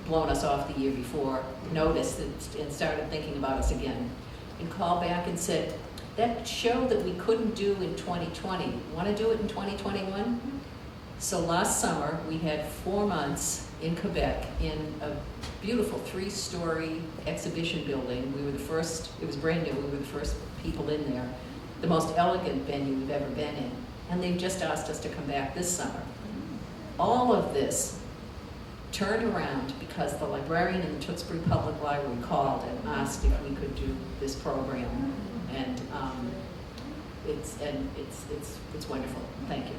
blown us off the year before noticed and started thinking about us again, and called back and said, that show that we couldn't do in 2020, want to do it in 2021? So last summer we had 4 months in Quebec in a beautiful 3-story exhibition building. We were the first, it was brand new, we were the first people in there. The most elegant venue we've ever been in. And they've just asked us to come back this summer. All of this turned around because the librarian in the Tewksbury Public Library called and asked if we could do this program. And it's wonderful. Thank you.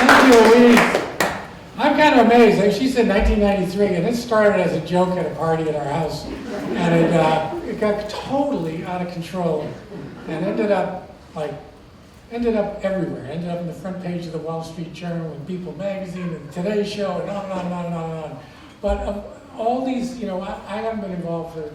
Thank you, Louise. I'm kind of amazed. Like, she said 1993, and it started as a joke at a party at our house, and it got totally out of control, and ended up everywhere. Ended up in the front page of the Wall Street Journal and People Magazine and Today Show, and on and on and on and on and on. But all these, I haven't been involved for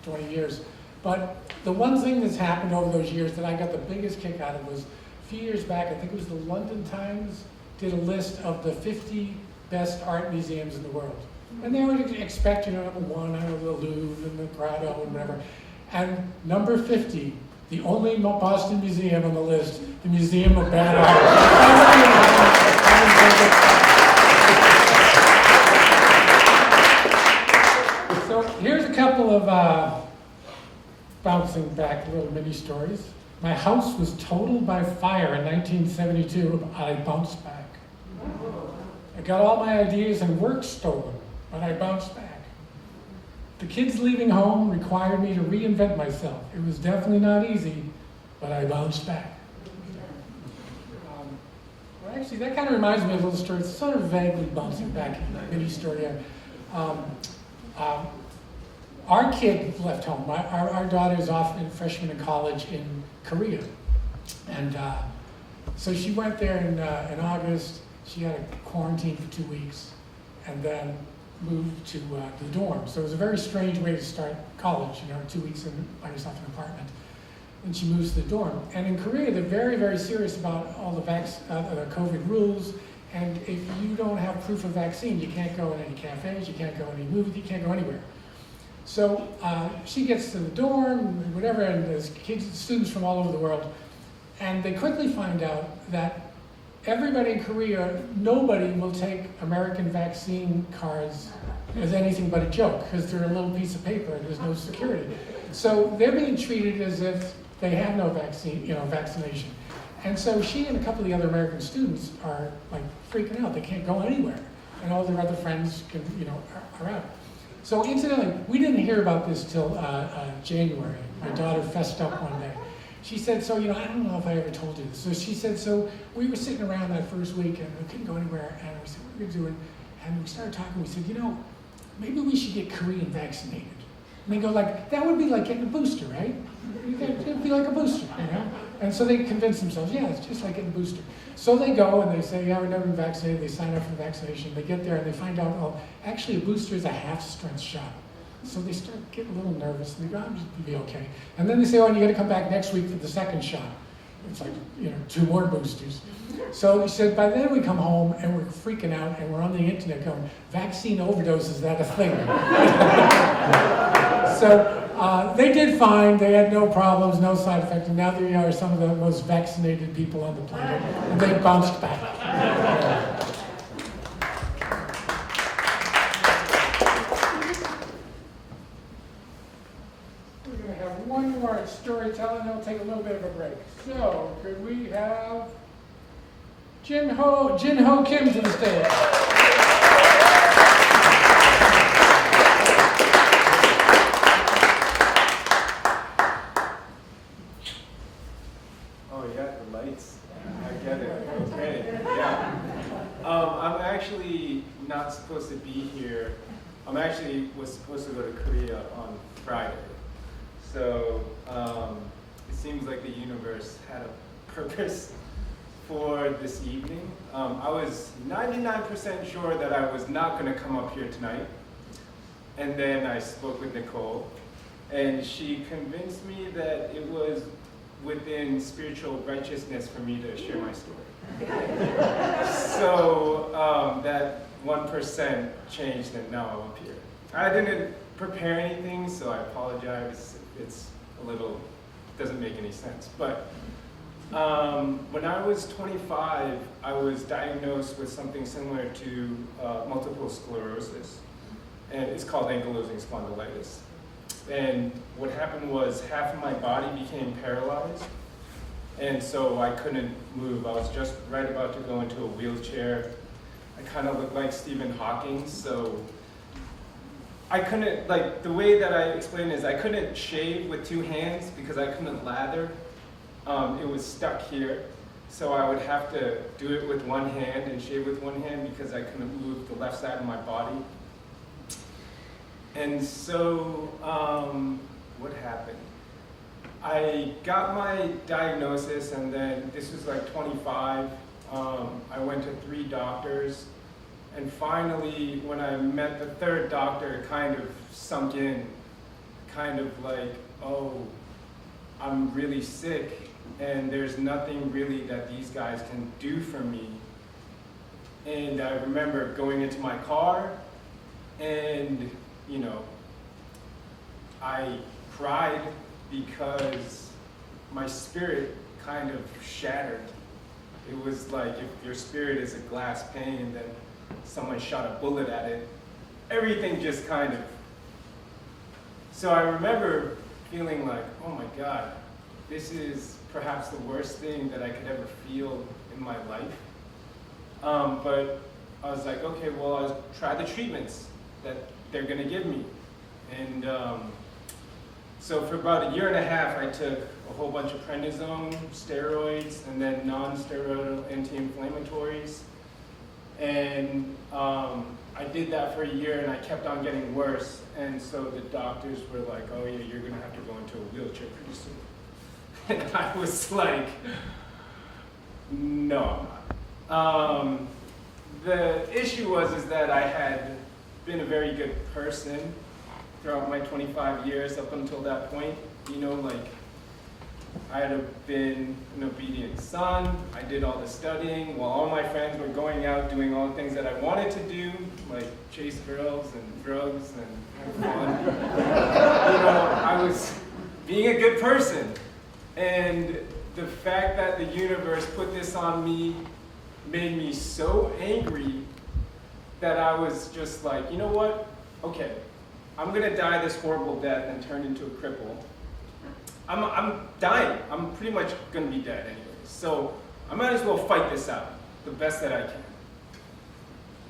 20 years, but the one thing that's happened over those years that I got the biggest kick out of was a few years back. I think it was the London Times did a list of the 50 best art museums in the world. And they would expect, number 1, the Louvre and the Prado and whatever. And number 50, the only Boston museum on the list, the Museum of Bad Art. So here's a couple of bouncing back little mini stories. My house was totaled by fire in 1972, I bounced back. I got all my ideas and work stolen, but I bounced back. The kids leaving home required me to reinvent myself. It was definitely not easy, but I bounced back. Well, actually, that kind of reminds me of a little story. It's sort of vaguely bouncing back in a mini story. Our kid left home. Our daughter's off in freshman in college in Korea. And so she went there in August. She had a quarantine for 2 weeks and then moved to the dorm. So it was a very strange way to start college, 2 weeks by yourself in an apartment. And she moves to the dorm. And in Korea, they're very, very serious about all the COVID rules. And if you don't have proof of vaccine, you can't go in any cafes, you can't go in any movies, you can't go anywhere. So she gets to the dorm, whatever, and there's students from all over the world. And they quickly find out that everybody in Korea, nobody will take American vaccine cards as anything but a joke, because they're a little piece of paper and there's no security. So they're being treated as if they have no vaccination. And so she and a couple of the other American students are like freaking out. They can't go anywhere. And all their other friends are out. So incidentally, we didn't hear about this till January. My daughter fessed up one day. She said, so, I don't know if I ever told you this. So she said, so we were sitting around that first week and we couldn't go anywhere. And we said, what are we doing? And we started talking. We said, maybe we should get Korean vaccinated. And they go that would be like getting a booster, right? It'd be like a booster, And so they convince themselves, yeah, it's just like getting a booster. So they go and they say, yeah, we've never been vaccinated. They sign up for the vaccination. They get there and they find out, oh, actually a booster is a half-strength shot. So they start getting a little nervous, and they go, I'm just gonna be okay. And then they say, oh, and you gotta come back next week for the second shot. It's like, 2 more boosters. So he said, by then we come home and we're freaking out and we're on the internet going, vaccine overdose, is that a thing? So they did fine, they had no problems, no side effects, and now they are some of the most vaccinated people on the planet, and they bounced back. One more storytelling, and we'll take a little bit of a break. So, could we have Jin Ho Kim to the stage?
Oh, yeah, the lights. I get it. Okay, yeah. I'm actually not supposed to be here. Was supposed to go to Korea on Friday. So it seems like the universe had a purpose for this evening. I was 99% sure that I was not going to come up here tonight. And then I spoke with Nicole, and she convinced me that it was within spiritual righteousness for me to share my story. So that 1% changed, and now I'm up here. I didn't prepare anything, so I apologize. It's a little, doesn't make any sense. But When I was 25, I was diagnosed with something similar to multiple sclerosis, and it's called ankylosing spondylitis. And what happened was half of my body became paralyzed, and so I couldn't move. I was just right about to go into a wheelchair. I kind of looked like Stephen Hawking, so I couldn't, like, the way that I explain is I couldn't shave with two hands because I couldn't lather. It was stuck here, so I would have to do it with one hand and shave with one hand because I couldn't move the left side of my body. And so, what happened? I got my diagnosis, and then this was like 25. I went to 3 doctors, and finally, when I met the 3rd doctor, it kind of sunk in, kind of like, oh, I'm really sick, and there's nothing really that these guys can do for me. And I remember going into my car, and, you know, I cried because my spirit kind of shattered. It was like if your spirit is a glass pane and then someone shot a bullet at it, everything just kind of. So I remember feeling like, oh my God, this is perhaps the worst thing that I could ever feel in my life. But I was like, okay, well, I'll try the treatments that they're gonna give me. And so for about 1.5 years, I took a whole bunch of prednisone, steroids, and then non-steroidal anti-inflammatories. And I did that for 1 year, and I kept on getting worse. And so the doctors were like, oh yeah, you're gonna have to go into a wheelchair pretty soon. And I was like, no, I'm not. The issue was that I had been a very good person throughout my 25 years up until that point. You know, like, I had been an obedient son. I did all the studying while all my friends were going out doing all the things that I wanted to do, like chase girls and drugs and have fun. You know, I was being a good person. And the fact that the universe put this on me made me so angry that I was just like, you know what? Okay, I'm gonna die this horrible death and turn into a cripple. I'm dying. I'm pretty much gonna be dead anyway. So I might as well fight this out the best that I can.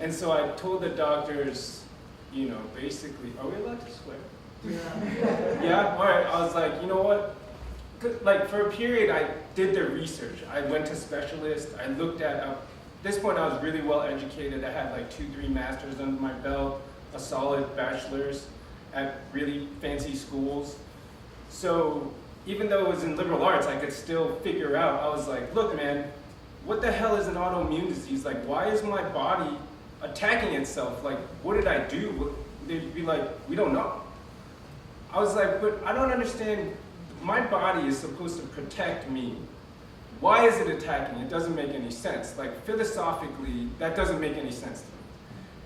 And so I told the doctors, you know, basically, are we allowed to swear? Yeah. Yeah? All right. I was like, you know what? Like, for a period, I did the research. I went to specialists. I looked at this point, I was really well educated. I had like 2-3 masters under my belt, a solid bachelor's at really fancy schools. So even though it was in liberal arts, I could still figure out. I was like, look, man, what the hell is an autoimmune disease? Like, why is my body attacking itself? Like, what did I do? They'd be like, we don't know. I was like, but I don't understand. My body is supposed to protect me. Why is it attacking? It doesn't make any sense. Like, philosophically, that doesn't make any sense to me.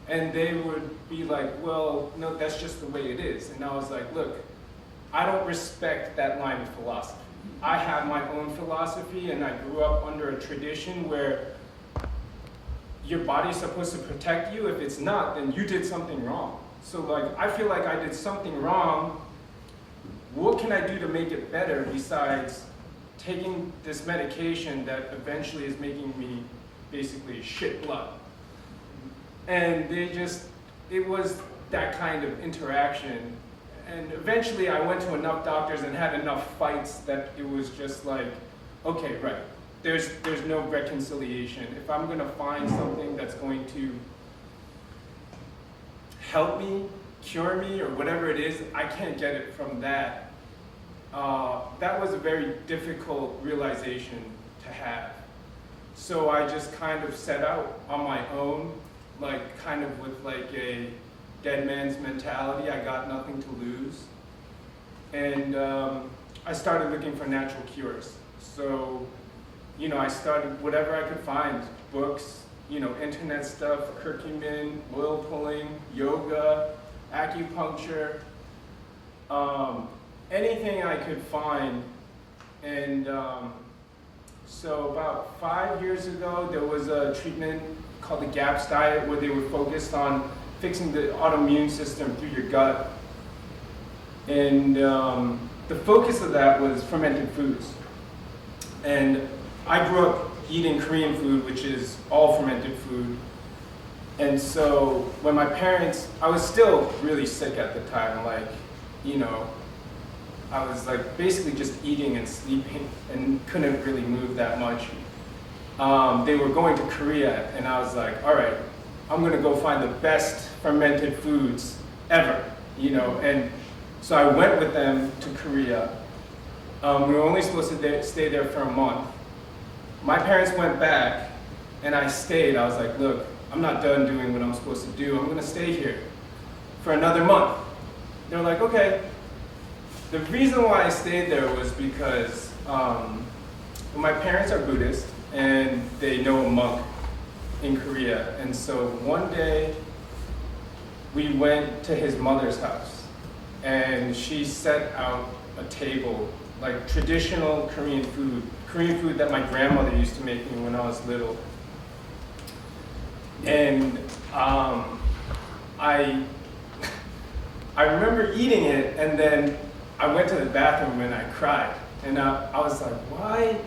And they would be like, well, no, that's just the way it is. And I was like, look, I don't respect that line of philosophy. I have my own philosophy, and I grew up under a tradition where your body's supposed to protect you. If it's not, then you did something wrong. So, like, I feel like I did something wrong. What can I do to make it better besides taking this medication that eventually is making me basically shit blood? And it was that kind of interaction. And eventually I went to enough doctors and had enough fights that it was just like, okay, right, there's no reconciliation. If I'm gonna find something that's going to help me, cure me, or whatever it is, I can't get it from that. That was a very difficult realization to have. So I just kind of set out on my own, like kind of with like a dead man's mentality. I got nothing to lose. And I started looking for natural cures. So, you know, I started whatever I could find, books, you know, internet stuff, curcumin, oil pulling, yoga, acupuncture, anything I could find. And So about 5 years ago, there was a treatment called the GAPS diet where they were focused on fixing the autoimmune system through your gut. And the focus of that was fermented foods. And I grew up eating Korean food, which is all fermented food. And so when my parents, I was still really sick at the time, like, you know, I was like basically just eating and sleeping and couldn't really move that much. They were going to Korea and I was like, all right, I'm gonna go find the best fermented foods ever, you know? And so I went with them to Korea. We were only supposed to stay there for a month. My parents went back and I stayed. I was like, look, I'm not done doing what I'm supposed to do. I'm gonna stay here for another month. They were like, okay. The reason why I stayed there was because my parents are Buddhist and they know a monk in Korea. And so one day we went to his mother's house and she set out a table, like traditional Korean food that my grandmother used to make me when I was little. And I remember eating it, and then I went to the bathroom and I cried. And I was like, why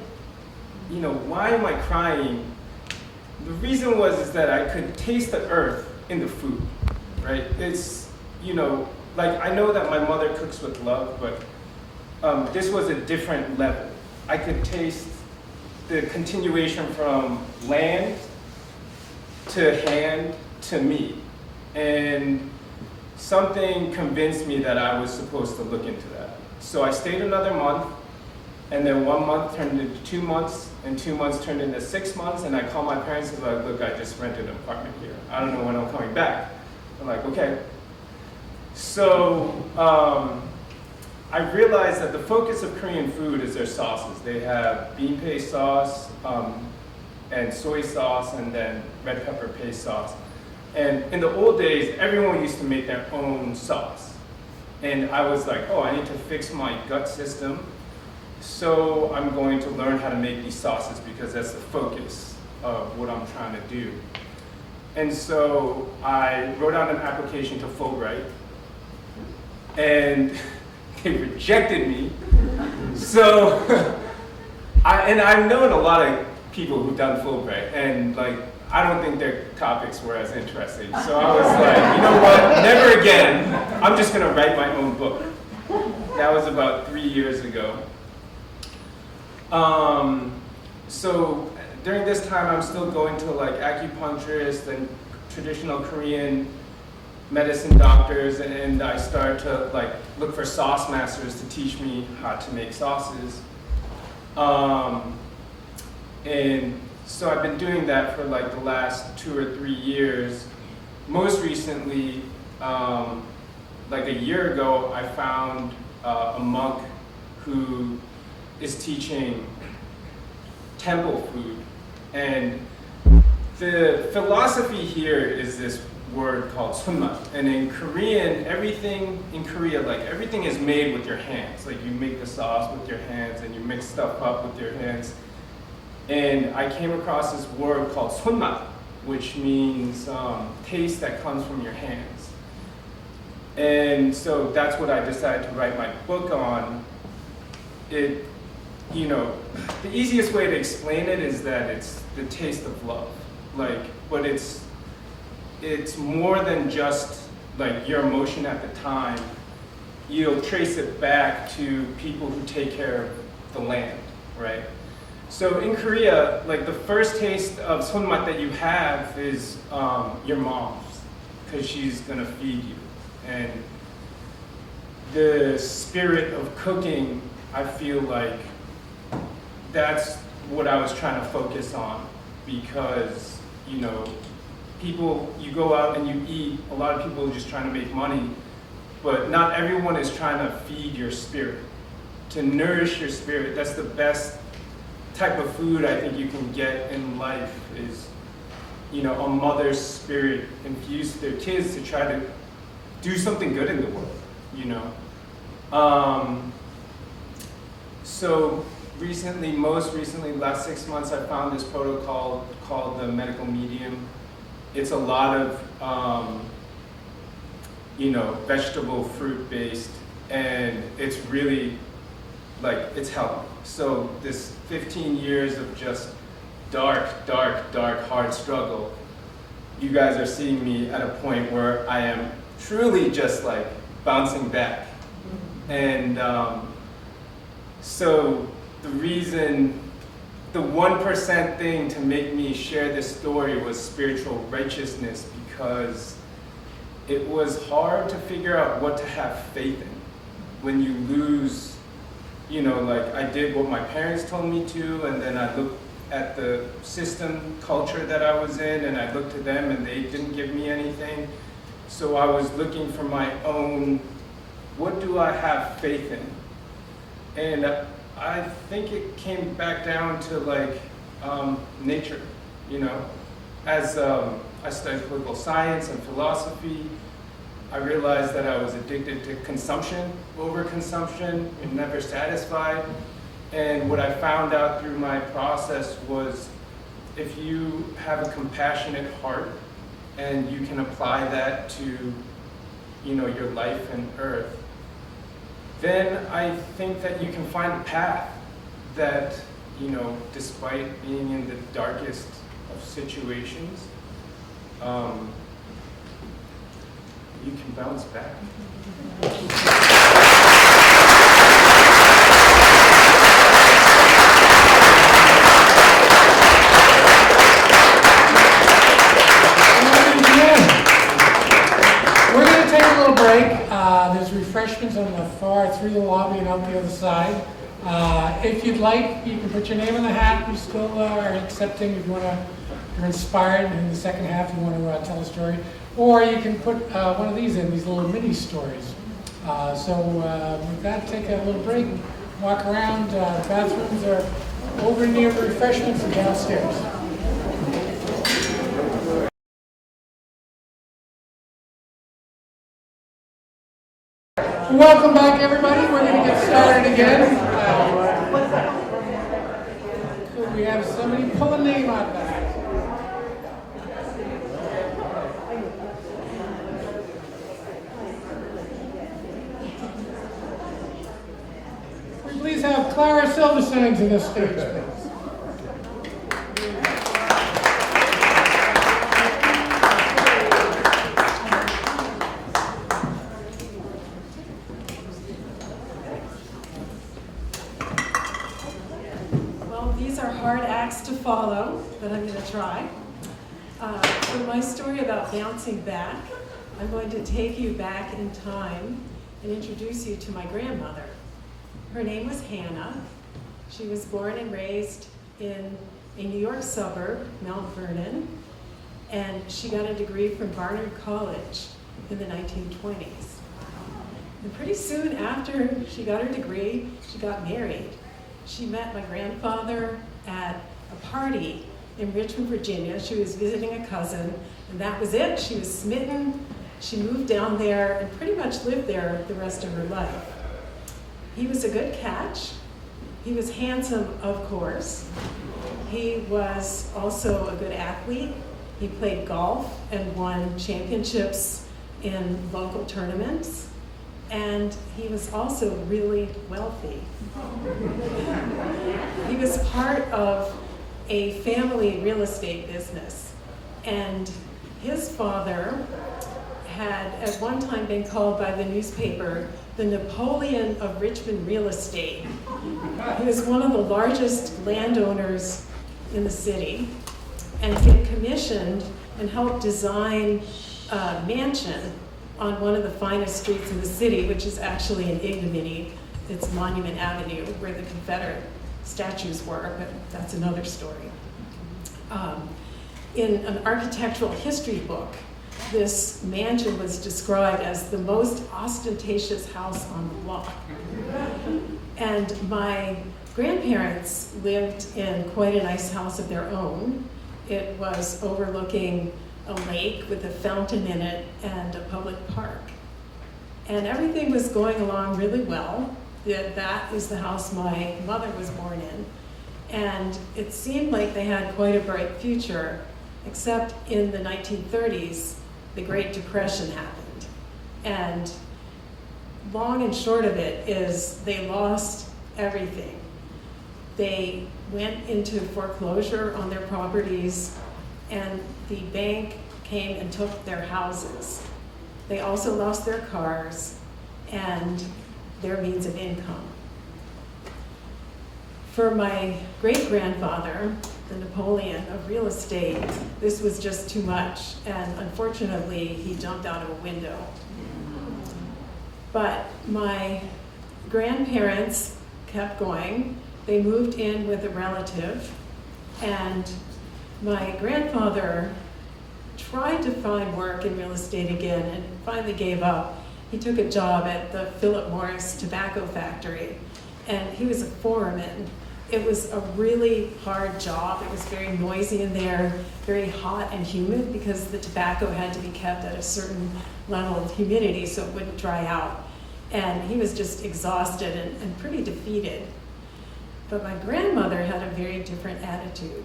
am I crying? The reason is that I could taste the earth in the food, right? It's, you know, like I know that my mother cooks with love, but this was a different level. I could taste the continuation from land to hand to me. And something convinced me that I was supposed to look into that. So I stayed another month, and then 1 month turned into 2 months, and 2 months turned into 6 months, and I called my parents and was like, look, I just rented an apartment here. I don't know when I'm coming back. I'm like, okay. So I realized that the focus of Korean food is their sauces. They have bean paste sauce, and soy sauce, and then red pepper paste sauce. And in the old days, everyone used to make their own sauce. And I was like, oh, I need to fix my gut system. So I'm going to learn how to make these sauces because that's the focus of what I'm trying to do. And so I wrote out an application to Fulbright, and they rejected me. So, I've known a lot of people who've done Fulbright, and like, I don't think their topics were as interesting. So I was like, you know what, never again. I'm just gonna write my own book. That was about 3 years ago. So during this time, I'm still going to like acupuncturists and traditional Korean medicine doctors, and I started to like look for sauce masters to teach me how to make sauces. And so I've been doing that for like the last 2 or 3 years. Most recently, like a year ago, I found a monk who is teaching temple food. And the philosophy here is this word called sunmat. And in Korean, everything in Korea, like everything is made with your hands. Like you make the sauce with your hands and you mix stuff up with your hands. And I came across this word called sunmat, which means taste that comes from your hands. And so that's what I decided to write my book on. It, you know, the easiest way to explain it is that it's the taste of love. Like, but it's more than just like your emotion at the time. You'll trace it back to people who take care of the land, right? So in Korea, like the first taste of sunmat that you have is your mom's, because she's gonna feed you. And the spirit of cooking, I feel like that's what I was trying to focus on, because, you know, people, you go out and you eat, a lot of people are just trying to make money, but not everyone is trying to feed your spirit, to nourish your spirit. That's the best type of food I think you can get in life is, you know, a mother's spirit infused their kids to try to do something good in the world, you know. So most recently, last 6 months, I found this protocol called the medical medium. It's a lot of, vegetable, fruit-based, and it's really, it's healthy. So this 15 years of just dark, hard struggle, you guys are seeing me at a point where I am truly just bouncing back. And so the 1% thing to make me share this story was spiritual righteousness, because it was hard to figure out what to have faith in when you lose, I did what my parents told me to, and then I looked at the system culture that I was in, and I looked to them and they didn't give me anything. So I was looking for my own, what do I have faith in? And I think it came back down to nature, As I studied political science and philosophy, I realized that I was addicted to consumption, overconsumption, and never satisfied. And what I found out through my process was, if you have a compassionate heart and you can apply that to, your life and earth, then I think that you can find a path that, despite being in the darkest of situations, you can bounce back.
We're going to take a little break. There's refreshments on the far through the lobby and out the other side. If you'd like, you can put your name in the hat. We still are accepting if you're inspired in the second half, you want to tell a story. Or you can put one of these in, these little mini stories. With that, take a little break, walk around. The bathrooms are over near the refreshments and downstairs. Welcome back, everybody. We're going to get started again. Could we have somebody pull a name out of that? Please have Clara Silverstein to the stage, please.
Well, these are hard acts to follow, but I'm going to try. For my story about bouncing back, I'm going to take you back in time and introduce you to my grandmother. Her name was Hannah. She was born and raised in a New York suburb, Mount Vernon, and she got a degree from Barnard College in the 1920s. And pretty soon after she got her degree, she got married. She met my grandfather at a party in Richmond, Virginia. She was visiting a cousin, and that was it. She was smitten. She moved down there and pretty much lived there the rest of her life. He was a good catch. He was handsome, of course. He was also a good athlete. He played golf and won championships in local tournaments. And he was also really wealthy. He was part of a family real estate business. And his father had at one time been called by the newspaper the Napoleon of Richmond real estate. He was one of the largest landowners in the city, and he had commissioned and helped design a mansion on one of the finest streets in the city, which is actually in ignominy. It's Monument Avenue, where the Confederate statues were, but that's another story. In an architectural history book, this mansion was described as the most ostentatious house on the block. And my grandparents lived in quite a nice house of their own. It was overlooking a lake with a fountain in it and a public park. And everything was going along really well. that is the house my mother was born in. And it seemed like they had quite a bright future, except in the 1930s, the Great Depression happened. And long and short of it is they lost everything. They went into foreclosure on their properties, and the bank came and took their houses. They also lost their cars and their means of income. For my great-grandfather, the Napoleon of real estate, this was just too much, and unfortunately, he jumped out of a window. But my grandparents kept going. They moved in with a relative, and my grandfather tried to find work in real estate again and finally gave up. He took a job at the Philip Morris tobacco factory, and he was a foreman. It was a really hard job. It was very noisy in there, very hot and humid because the tobacco had to be kept at a certain level of humidity so it wouldn't dry out. And he was just exhausted and pretty defeated. But my grandmother had a very different attitude.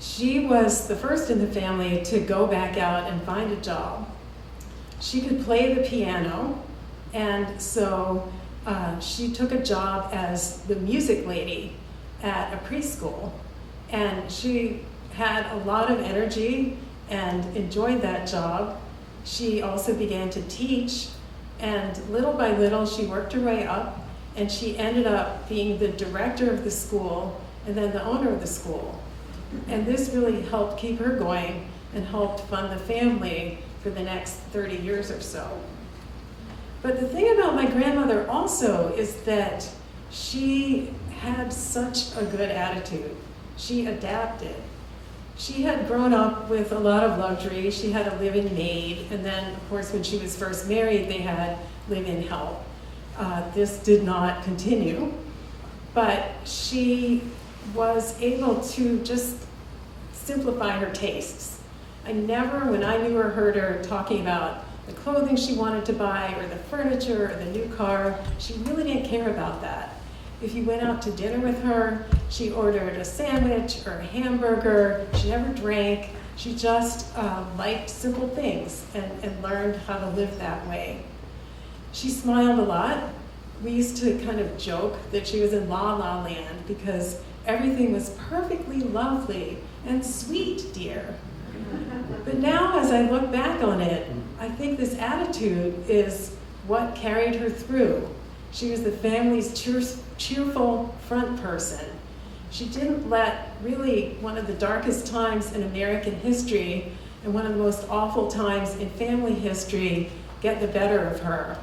She was the first in the family to go back out and find a job. She could play the piano, and so she took a job as the music lady at a preschool. And she had a lot of energy and enjoyed that job. She also began to teach, and little by little she worked her way up, and she ended up being the director of the school and then the owner of the school. And this really helped keep her going and helped fund the family for the next 30 years or so. But the thing about my grandmother also is that she had such a good attitude. She adapted. She had grown up with a lot of luxury. She had a live-in maid, and then, of course, when she was first married, they had live-in help. This did not continue, but she was able to just simplify her tastes. I never, when I knew her, heard her talking about the clothing she wanted to buy or the furniture or the new car. She really didn't care about that. If you went out to dinner with her, she ordered a sandwich or a hamburger. She never drank. She just liked simple things and learned how to live that way. She smiled a lot. We used to kind of joke that she was in La La Land because everything was perfectly lovely and sweet, dear. But now, as I look back on it, I think this attitude is what carried her through. She was the family's cheerful front person. She didn't let really one of the darkest times in American history and one of the most awful times in family history get the better of her.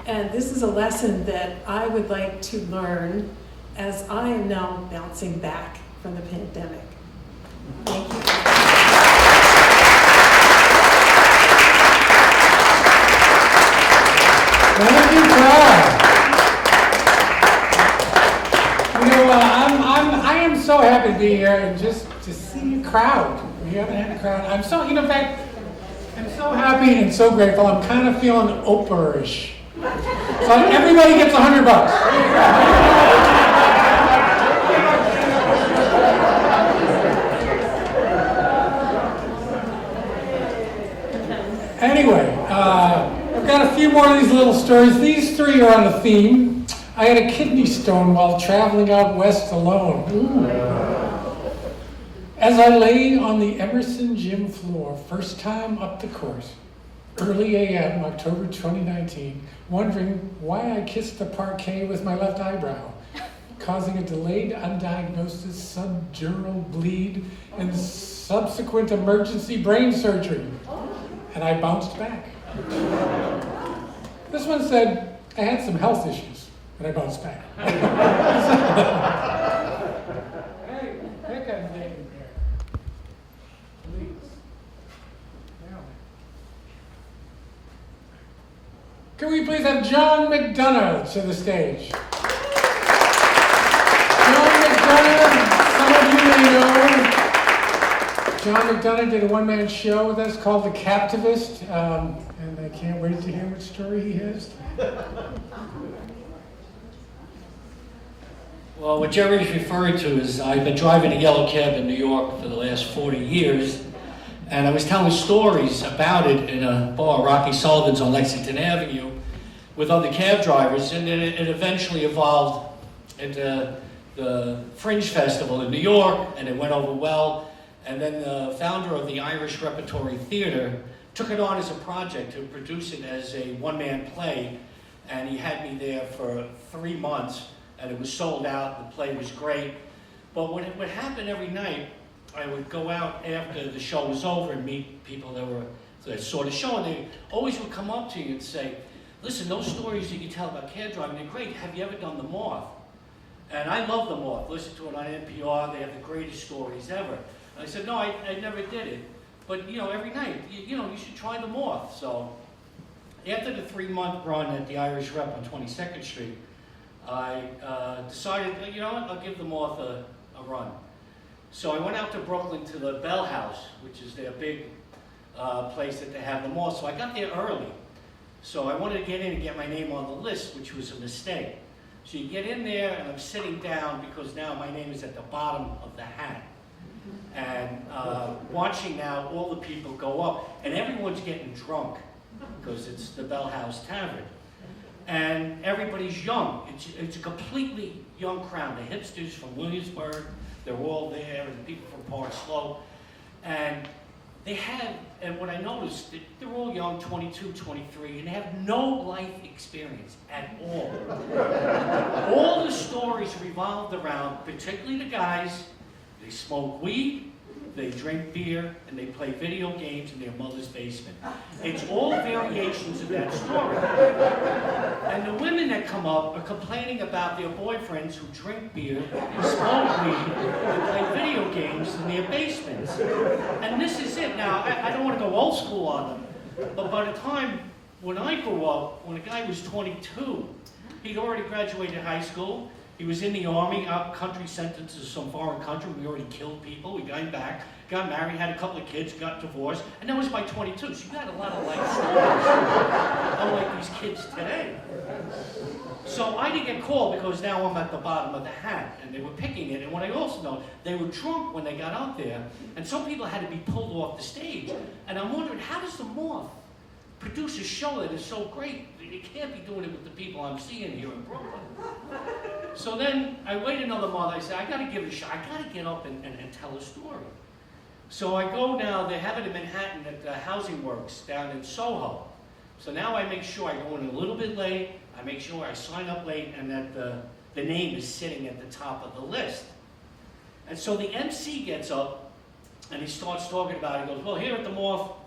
And this is a lesson that I would like to learn as I am now bouncing back from the pandemic. Thank you.
Thank you, Carl. You know, I am so happy to be here and just to see a crowd. We haven't had a crowd. I'm so, in fact, I'm so happy and so grateful. I'm kind of feeling Oprah-ish. So everybody gets $100. Anyway, I've got a few more of these little stories. These three are on a theme. I had a kidney stone while traveling out west alone. As I lay on the Emerson gym floor, first time up the course, early a.m., October 2019, wondering why I kissed the parquet with my left eyebrow, causing a delayed undiagnosed subdural bleed and subsequent emergency brain surgery. And I bounced back. This one said, I had some health issues, and I bounced back. Hey, pick a name here. Please. Now. Can we please have John Mcdonough to the stage? John Mcdonough, some of you may know. John Mcdonough did a one-man show with us called The Captivist, and I can't wait to hear what story he has.
Well, what Jerry's referring to is I've been driving a yellow cab in New York for the last 40 years, and I was telling stories about it in a bar, Rocky Sullivan's on Lexington Avenue, with other cab drivers, and then it eventually evolved into the Fringe Festival in New York, and it went over well. And then the founder of the Irish Repertory Theater took it on as a project to produce it as a one-man play, and he had me there for 3 months, and it was sold out. The play was great. But what would happen every night, I would go out after the show was over and meet people that saw the show, and they always would come up to you and say, listen, those stories that you tell about cab driving, they're great. Have you ever done The Moth? And I love The Moth. Listen to it on NPR. They have the greatest stories ever. And I said, no, I never did it. But, every night, you should try The Moth. So after the 3-month run at the Irish Rep on 22nd Street, I decided, I'll give The Moth a run. So I went out to Brooklyn to the Bell House, which is their big place that they have The Moth. So I got there early. So I wanted to get in and get my name on the list, which was a mistake. So you get in there, and I'm sitting down because now my name is at the bottom of the hat. And watching now all the people go up, and everyone's getting drunk because it's the Bell House Tavern. And everybody's young. It's a completely young crowd. The hipsters from Williamsburg, they're all there, and the people from Park Slope. And and what I noticed, they're all young, 22, 23, and they have no life experience at all. All the stories revolved around, particularly the guys, they smoke weed, they drink beer, and they play video games in their mother's basement. It's all variations of that story. And the women that come up are complaining about their boyfriends who drink beer, smoke weed, and play video games in their basements. And this is it. Now, I don't want to go old school on them, but by the time when I grew up, when a guy was 22, he'd already graduated high school. He was in the Army, out country sentenced to some foreign country. We already killed people. We got him back, got married, had a couple of kids, got divorced, and that was by 22. So you had a lot of life stories, unlike these kids today. So I didn't get called because now I'm at the bottom of the hat, and they were picking it. And what I also know, they were drunk when they got out there, and some people had to be pulled off the stage. And I'm wondering, how does The Moth produce a show that is so great? It can't be doing it with the people I'm seeing here in Brooklyn. So then I wait another month. I say, I got to give it a shot. I got to get up and tell a story. So I go now. They have it in Manhattan at the Housing Works down in Soho. So now I make sure I go in a little bit late. I make sure I sign up late and that the name is sitting at the top of the list. And so the MC gets up and he starts talking about it. He goes, well, here at the Moth,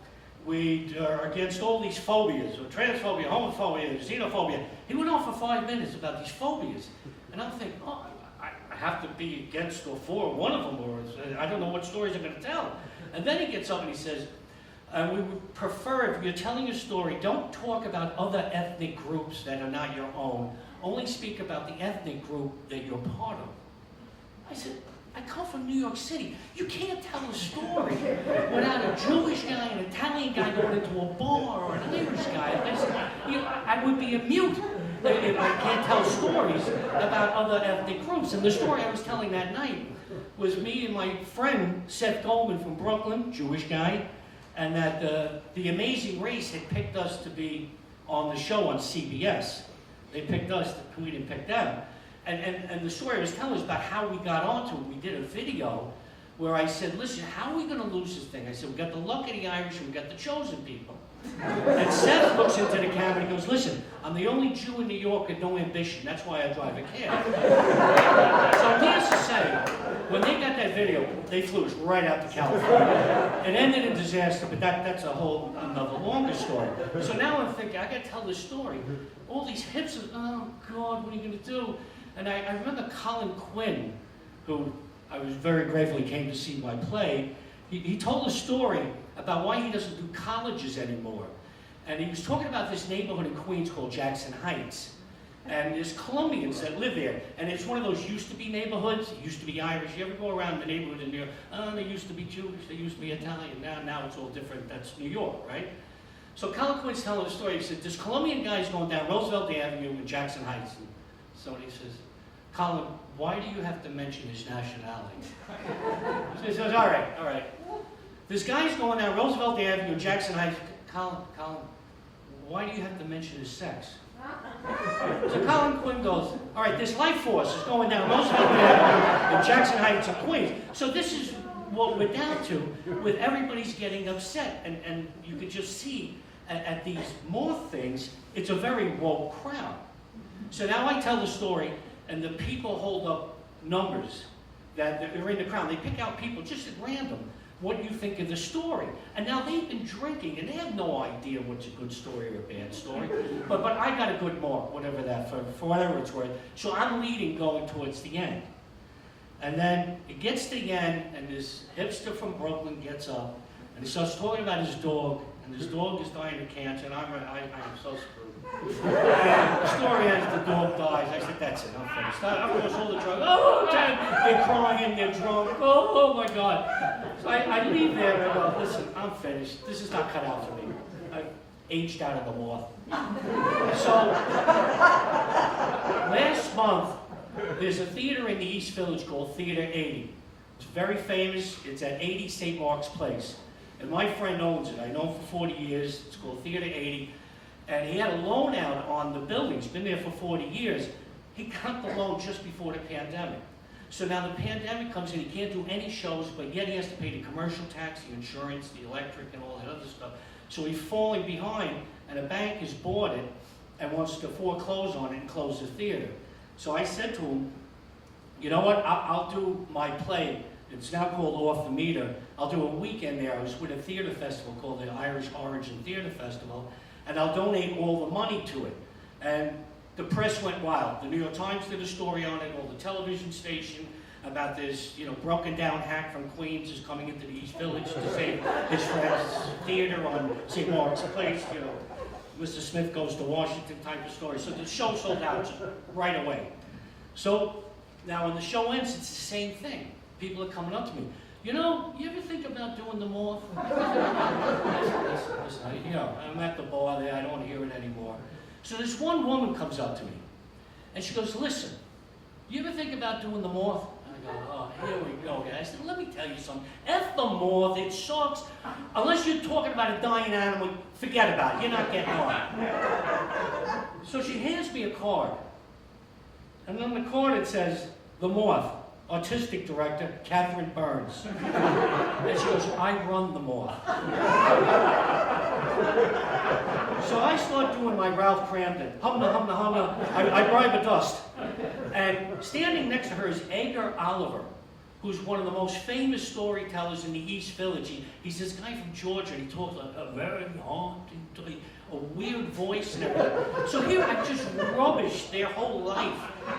we are against all these phobias, transphobia, homophobia, xenophobia. He went on for 5 minutes about these phobias. And I'm thinking, oh, I have to be against or for one of them, or I don't know what stories I'm going to tell. And then he gets up and he says, we would prefer, if you're telling a story, don't talk about other ethnic groups that are not your own. Only speak about the ethnic group that you're part of. I said, I come from New York City. You can't tell a story without a Jewish guy, an Italian guy going into a bar, or an Irish guy. I said, I would be a mute if I can't tell stories about other ethnic groups. And the story I was telling that night was me and my friend Seth Goldman from Brooklyn, Jewish guy, and that the Amazing Race had picked us to be on the show on CBS. They picked us, we didn't pick them. And the story I was telling was about how we got onto it. We did a video where I said, listen, how are we going to lose this thing? I said, we got the luck of the Irish and we got the chosen people. And Seth looks into the camera and he goes, listen, I'm the only Jew in New York with no ambition. That's why I drive a cab. So needless to say, when they got that video, they flew us right out to California. It ended in disaster, but that's a whole another longer story. So now I'm thinking, I got to tell this story. All these hipsters, oh God, what are you going to do? And I remember Colin Quinn, who I was very grateful he came to see my play. He told a story about why he doesn't do colleges anymore. And he was talking about this neighborhood in Queens called Jackson Heights. And there's Colombians that live there. And it's one of those used-to-be neighborhoods. It used to be Irish. You ever go around the neighborhood and you're, oh, they used to be Jewish, they used to be Italian. Now it's all different. That's New York, right? So Colin Quinn's telling a story. He said, there's Colombian guys going down Roosevelt Avenue in Jackson Heights. And somebody says, Colin, why do you have to mention his nationality? She says, all right. This guy's going down Roosevelt Avenue, Jackson Heights. Colin, why do you have to mention his sex? So Colin Quinn goes, all right, this life force is going down Roosevelt Avenue in Jackson Heights of Queens. So this is what we're down to, with everybody's getting upset. And you could just see at these moth things, it's a very woke crowd. So now I tell the story, and the people hold up numbers that are in the crowd. They pick out people just at random. What do you think of the story? And now they've been drinking, and they have no idea what's a good story or a bad story. But I got a good mark, whatever that, for whatever it's worth. So I'm leading going towards the end. And then it gets to the end, and this hipster from Brooklyn gets up, and he starts talking about his dog, and his dog is dying of cancer, and I'm so screwed. And the story ends, the dog dies. I said, that's it, I'm finished. I'm going to hold the drug. Oh, they're crying, they're drunk. Oh my God. So I leave there and I go, listen, I'm finished. This is not cut out for me. I've aged out of the moth. So last month, there's a theater in the East Village called Theater 80. It's very famous. It's at 80 St. Mark's Place. And my friend owns it. I know him for 40 years. It's called Theater 80. And he had a loan out on the building. He's been there for 40 years. He got the loan just before the pandemic. So now the pandemic comes in. He can't do any shows, but yet he has to pay the commercial tax, the insurance, the electric, and all that other stuff. So he's falling behind, and a bank has bought it and wants to foreclose on it and close the theater. So I said to him, you know what, I'll do my play. It's now called Off the Meter. I'll do a weekend there. I was with a theater festival called the Irish Origin Theater Festival, and I'll donate all the money to it. And the press went wild. The New York Times did a story on it, all the television station, about this, broken down hack from Queens is coming into the East Village to save his friend's theater on St. Mark's Place, Mr. Smith goes to Washington type of story. So the show sold out right away. So now when the show ends, it's the same thing. People are coming up to me. You ever think about doing the moth? Listen, I'm at the bar there. I don't want to hear it anymore. So this one woman comes up to me, and she goes, listen, you ever think about doing the moth? I go, oh, here we go, guys. I said, let me tell you something. F the moth, it sucks. Unless you're talking about a dying animal, forget about it. You're not getting on. So she hands me a card. And on the card it says, The Moth, Artistic Director, Catherine Burns. And she goes, I run the Moth. So I start doing my Ralph Cramden. Humna, humna, humna. I bribe a dust. And standing next to her is Edgar Oliver, who's one of the most famous storytellers in the East Village. He's this guy from Georgia, and he talks like a very haunting, a weird voice and everything. So here I just rubbished their whole life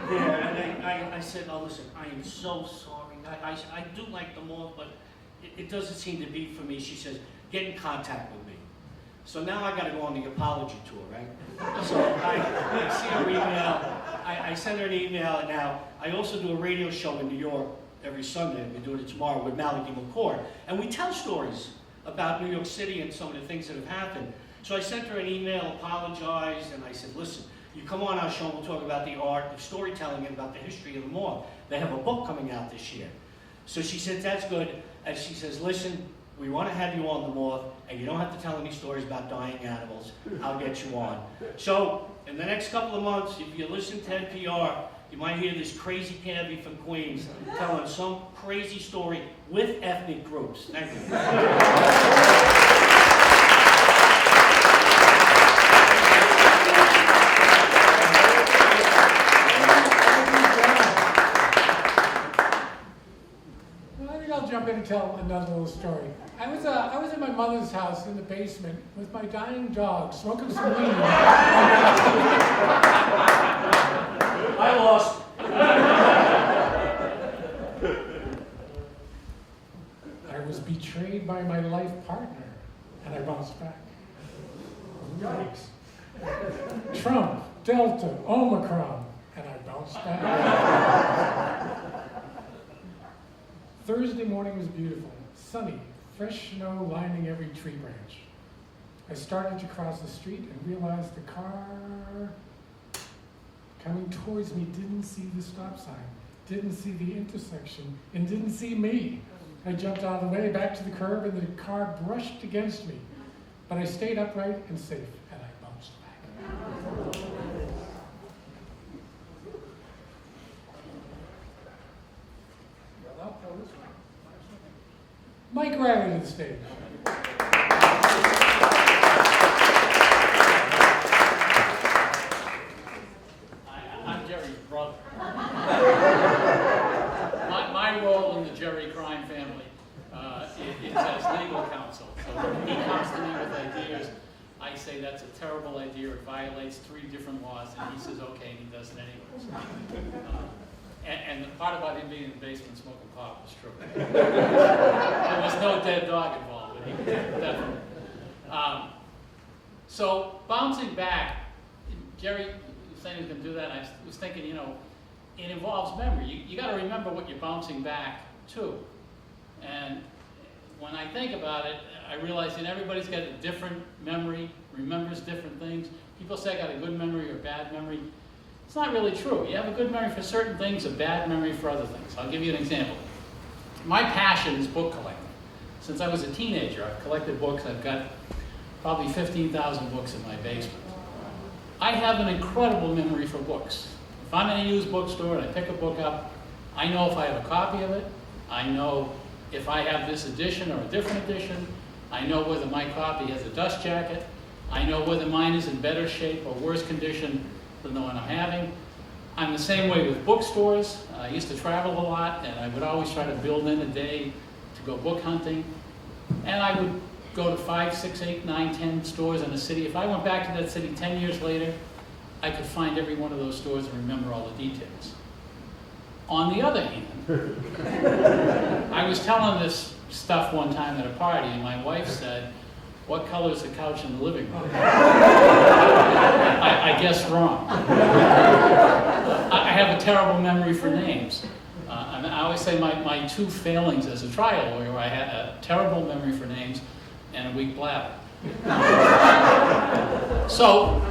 there. And I said, oh, listen, I am so sorry. I do like the moth, but it doesn't seem to be for me. She says, get in contact with me. So now I got to go on the apology tour, right? So I see her email. I send her an email, and now I also do a radio show in New York every Sunday. I'll be doing it tomorrow with Mallory McCord. And we tell stories about New York City and some of the things that have happened. So I sent her an email, apologized, and I said, listen, you come on our show, we'll talk about the art of storytelling and about the history of the moth. They have a book coming out this year. So she said, that's good. And she says, listen, we want to have you on the moth, and you don't have to tell any stories about dying animals. I'll get you on. So in the next couple of months, if you listen to NPR, you might hear this crazy cabbie from Queens telling some crazy story with ethnic groups. Thank you.
Jump in and tell another little story. I was in my mother's house in the basement with my dying dog, smoking some weed.
I lost.
I was betrayed by my life partner, and I bounced back. Yikes. Trump, Delta, Omicron, and I bounced back. Thursday morning was beautiful, sunny, fresh snow lining every tree branch. I started to cross the street and realized the car coming towards me didn't see the stop sign, didn't see the intersection, and didn't see me. I jumped out of the way, back to the curb, and the car brushed against me. But I stayed upright and safe, and I bounced back. Mike Riley to the stage.
I'm Jerry's brother. My role in the Jerry crime family is as legal counsel. So when he comes to me with ideas, I say that's a terrible idea, it violates 3 different laws, and he says okay, and he does it anyways. And the part about him being in the basement smoking pot was true. There was no dead dog involved, but he was definitely. So bouncing back, Jerry was saying he was going to do that, and I was thinking, you know, it involves memory. You got to remember what you're bouncing back to. And when I think about it, I realize that everybody's got a different memory, remembers different things. People say I got a good memory or bad memory. It's not really true. You have a good memory for certain things, a bad memory for other things. I'll give you an example. My passion is book collecting. Since I was a teenager, I've collected books. I've got probably 15,000 books in my basement. I have an incredible memory for books. If I'm in a used bookstore and I pick a book up, I know if I have a copy of it. I know if I have this edition or a different edition. I know whether my copy has a dust jacket. I know whether mine is in better shape or worse condition than the one I'm having. I'm the same way with bookstores. I used to travel a lot, and I would always try to build in a day to go book hunting. And I would go to 5, 6, 8, 9, 10 stores in a city. If I went back to that city 10 years later, I could find every one of those stores and remember all the details. On the other hand, I was telling this stuff one time at a party, and my wife said, "What color is the couch in the living room?" I guessed wrong. I have a terrible memory for names. And I always say my 2 failings as a trial lawyer, I had a terrible memory for names and a weak bladder. So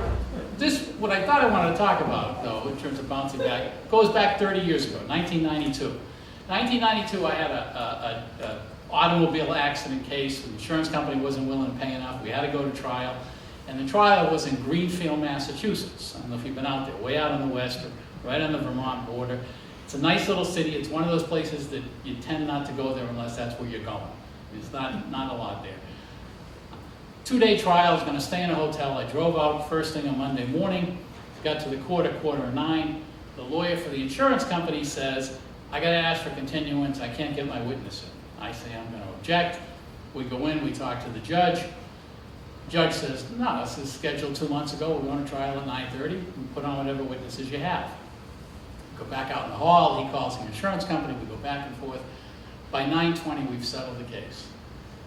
what I thought I wanted to talk about, though, in terms of bouncing back, goes back 30 years ago, 1992. 1992, I had a automobile accident case. The insurance company wasn't willing to pay enough. We had to go to trial. And the trial was in Greenfield, Massachusetts. I don't know if you've been out there, way out in the west, right on the Vermont border. It's a nice little city. It's one of those places that you tend not to go there unless that's where you're going. There's not a lot there. 2-day trial. I was going to stay in a hotel. I drove out first thing on Monday morning, got to the court at 8:45. The lawyer for the insurance company says, "I got to ask for continuance. I can't get my witness in." I say, "I'm going to object." We go in, we talk to the judge. Judge says, "No, this is scheduled 2 months ago. We're going to trial at 9:30. And put on whatever witnesses you have." Go back out in the hall. He calls the insurance company. We go back and forth. By 9:20, we've settled the case.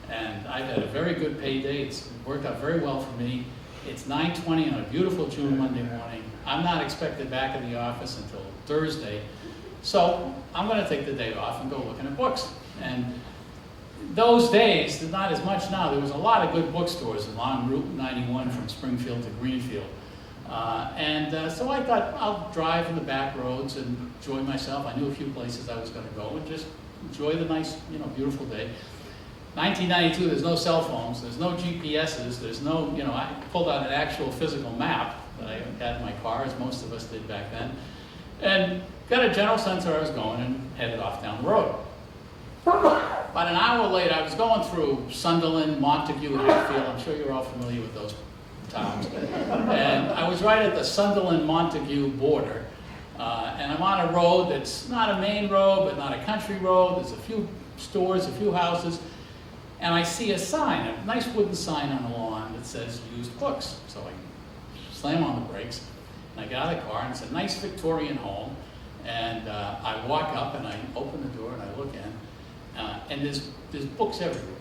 And I've had a very good payday. It's worked out very well for me. It's 9:20 on a beautiful June Monday morning. I'm not expected back in the office until Thursday. So I'm going to take the day off and go looking at books. And those days, there's not as much now. There was a lot of good bookstores along Route 91 from Springfield to Greenfield. So I thought I'll drive in the back roads and enjoy myself. I knew a few places I was going to go and just enjoy the nice, beautiful day. 1992, there's no cell phones, there's no GPSs, there's no, I pulled out an actual physical map that I had in my car, as most of us did back then, and got a general sense of where I was going and headed off down the road. About an hour later, I was going through Sunderland, Montague, Hatfield. I'm sure you're all familiar with those towns. And I was right at the Sunderland-Montague border. And I'm on a road that's not a main road, but not a country road. There's a few stores, a few houses. And I see a sign, a nice wooden sign on the lawn that says used books. So I slam on the brakes, and I get out of the car, and it's a nice Victorian home. And I walk up, and I open the door, and I look in. And there's books everywhere.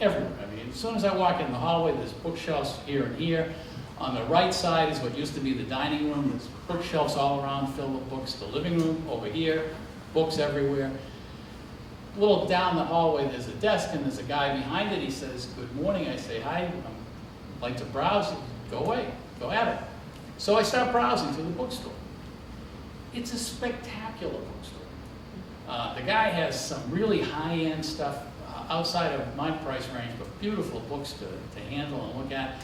I mean, as soon as I walk in the hallway, there's bookshelves here and here. On the right side is what used to be the dining room. There's bookshelves all around filled with books. The living room over here, books everywhere. A little down the hallway, there's a desk, and there's a guy behind it. He says, "Good morning." I say, "Hi, I'd like to browse." Go away, go at it. So I start browsing through the bookstore. It's a spectacular bookstore. The guy has some really high-end stuff outside of my price range, but beautiful books to handle and look at.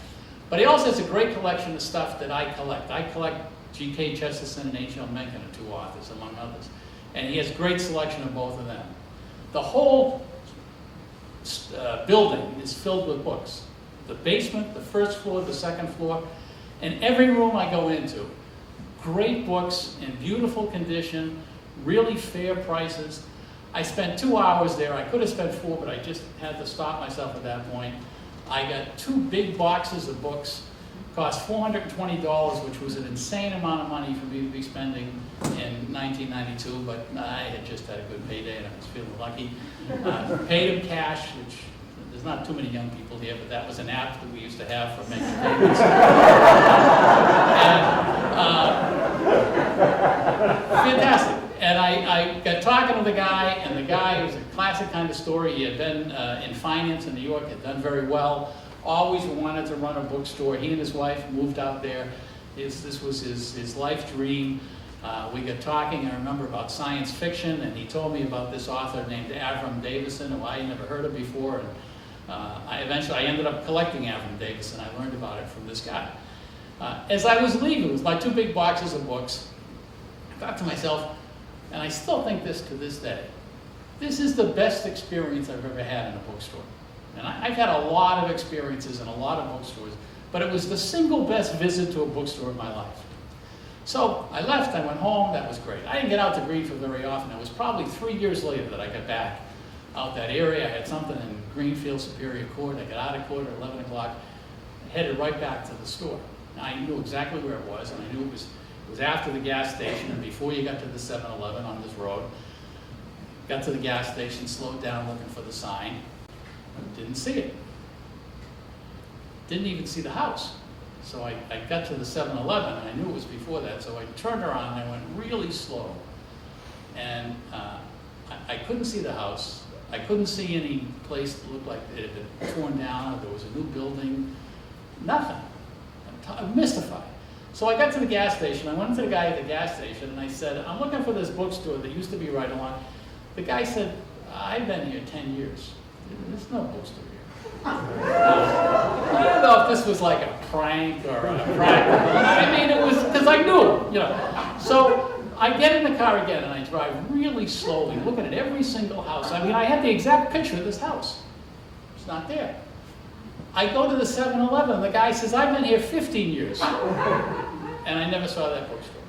But he also has a great collection of stuff that I collect. I collect G.K. Chesterton and H.L. Mencken, are two authors, among others. And he has a great selection of both of them. The whole building is filled with books. The basement, the first floor, the second floor, and every room I go into, great books in beautiful condition, really fair prices. I spent 2 hours there. I could have spent 4, but I just had to stop myself at that point. I got 2 big boxes of books, cost $420, which was an insane amount of money for me to be spending in 1992, but I had just had a good payday and I was feeling lucky. Paid him cash, which there's not too many young people here, but that was an app that we used to have for making payments. Fantastic. And I got talking to the guy, and the guy was a classic kind of story. He had been in finance in New York, had done very well, always wanted to run a bookstore. He and his wife moved out there. This was his life dream. We got talking, I remember, about science fiction, and he told me about this author named Avram Davison, who I had never heard of before. And I ended up collecting Avram Davison. I learned about it from this guy. As I was leaving with my 2 big boxes of books, I thought to myself, and I still think this to this day, this is the best experience I've ever had in a bookstore. And I've had a lot of experiences in a lot of bookstores, but it was the single best visit to a bookstore of my life. So I left, I went home, that was great. I didn't get out to Greenfield very often. It was probably 3 years later that I got back out that area. I had something in Greenfield, Superior Court. I got out of court at 11 o'clock, headed right back to the store. Now, I knew exactly where it was, and I knew it was after the gas station and before you got to the 7-Eleven on this road. Got to the gas station, slowed down looking for the sign, didn't see it. Didn't even see the house. So I got to the 7-Eleven, and I knew it was before that, so I turned around and I went really slow. And I couldn't see the house. I couldn't see any place that looked like it had been torn down or there was a new building. Nothing. I'm mystified. So I got to the gas station. I went to the guy at the gas station and I said, I'm looking for this bookstore that used to be right along. The guy said, I've been here 10 years. There's no bookstore here. I don't know if this was like a prank or a practical. I mean, it was, because I knew, you know. So I get in the car again and I drive really slowly, looking at every single house. I mean, I had the exact picture of this house. It's not there. I go to the 7-Eleven, and the guy says, I've been here 15 years. And I never saw that bookstore.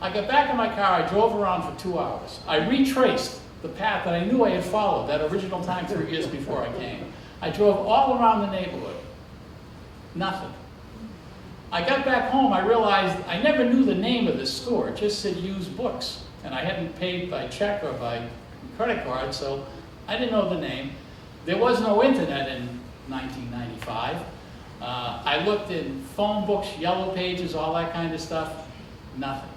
I got back in my car, I drove around for 2 hours. I retraced the path that I knew I had followed that original time 3 years before I came. I drove all around the neighborhood. Nothing. I got back home, I realized I never knew the name of this store. It just said used books. And I hadn't paid by check or by credit card, so I didn't know the name. There was no internet in 1995. I looked in phone books, yellow pages, all that kind of stuff. Nothing.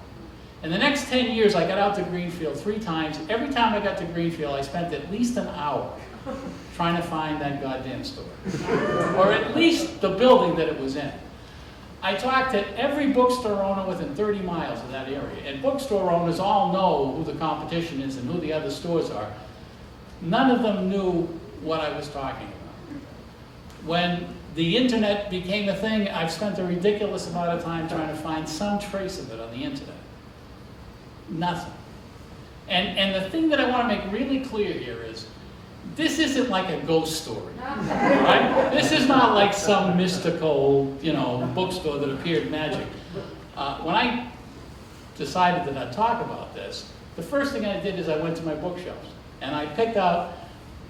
In the next 10 years, I got out to Greenfield 3 times. Every time I got to Greenfield, I spent at least an hour trying to find that goddamn store. Or at least the building that it was in. I talked to every bookstore owner within 30 miles of that area. And bookstore owners all know who the competition is and who the other stores are. None of them knew what I was talking about. When the internet became a thing, I've spent a ridiculous amount of time trying to find some trace of it on the internet. Nothing. And the thing that I want to make really clear here is, this isn't like a ghost story, right? This is not like some mystical, bookstore that appeared magic. When I decided that I'd talk about this, the first thing I did is I went to my bookshelves and I picked out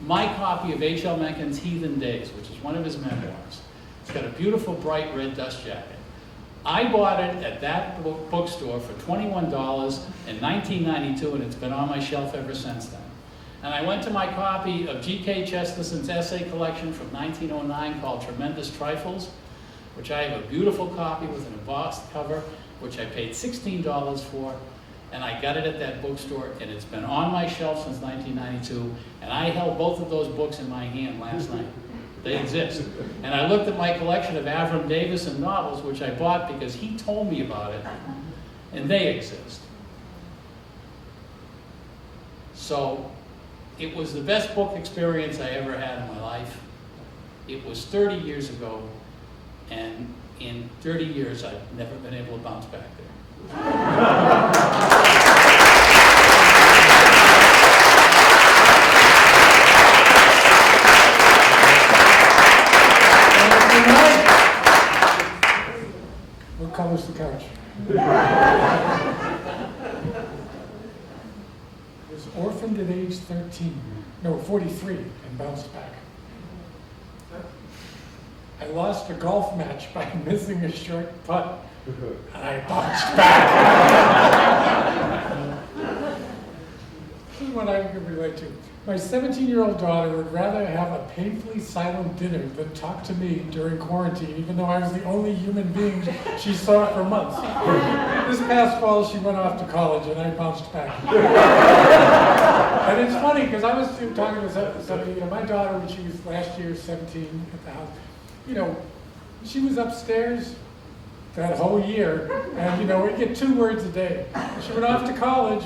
my copy of H.L. Mencken's Heathen Days, which is one of his memoirs. It's got a beautiful bright red dust jacket. I bought it at that bookstore for $21 in 1992, and it's been on my shelf ever since then. And I went to my copy of G.K. Chesterton's essay collection from 1909 called Tremendous Trifles, which I have a beautiful copy with an embossed cover, which I paid $16 for. And I got it at that bookstore, and it's been on my shelf since 1992, and I held both of those books in my hand last night. They exist. And I looked at my collection of Avram Davison novels, which I bought because he told me about it. and they exist. So it was the best book experience I ever had in my life. It was 30 years ago, and in 30 years I've never been able to bounce back there.
What color's the couch? I was orphaned at age 13, no, 43, and bounced back. I lost a golf match by missing a short putt, and I bounced back. This is what I can relate to. My 17-year-old daughter would rather have a painfully silent dinner than talk to me during quarantine, even though I was the only human being she saw for months. This past fall, she went off to college, and I bounced back. And it's funny, because I was talking to somebody, my daughter, when she was last year 17 at the house, she was upstairs that whole year, and we'd get 2 words a day. She went off to college.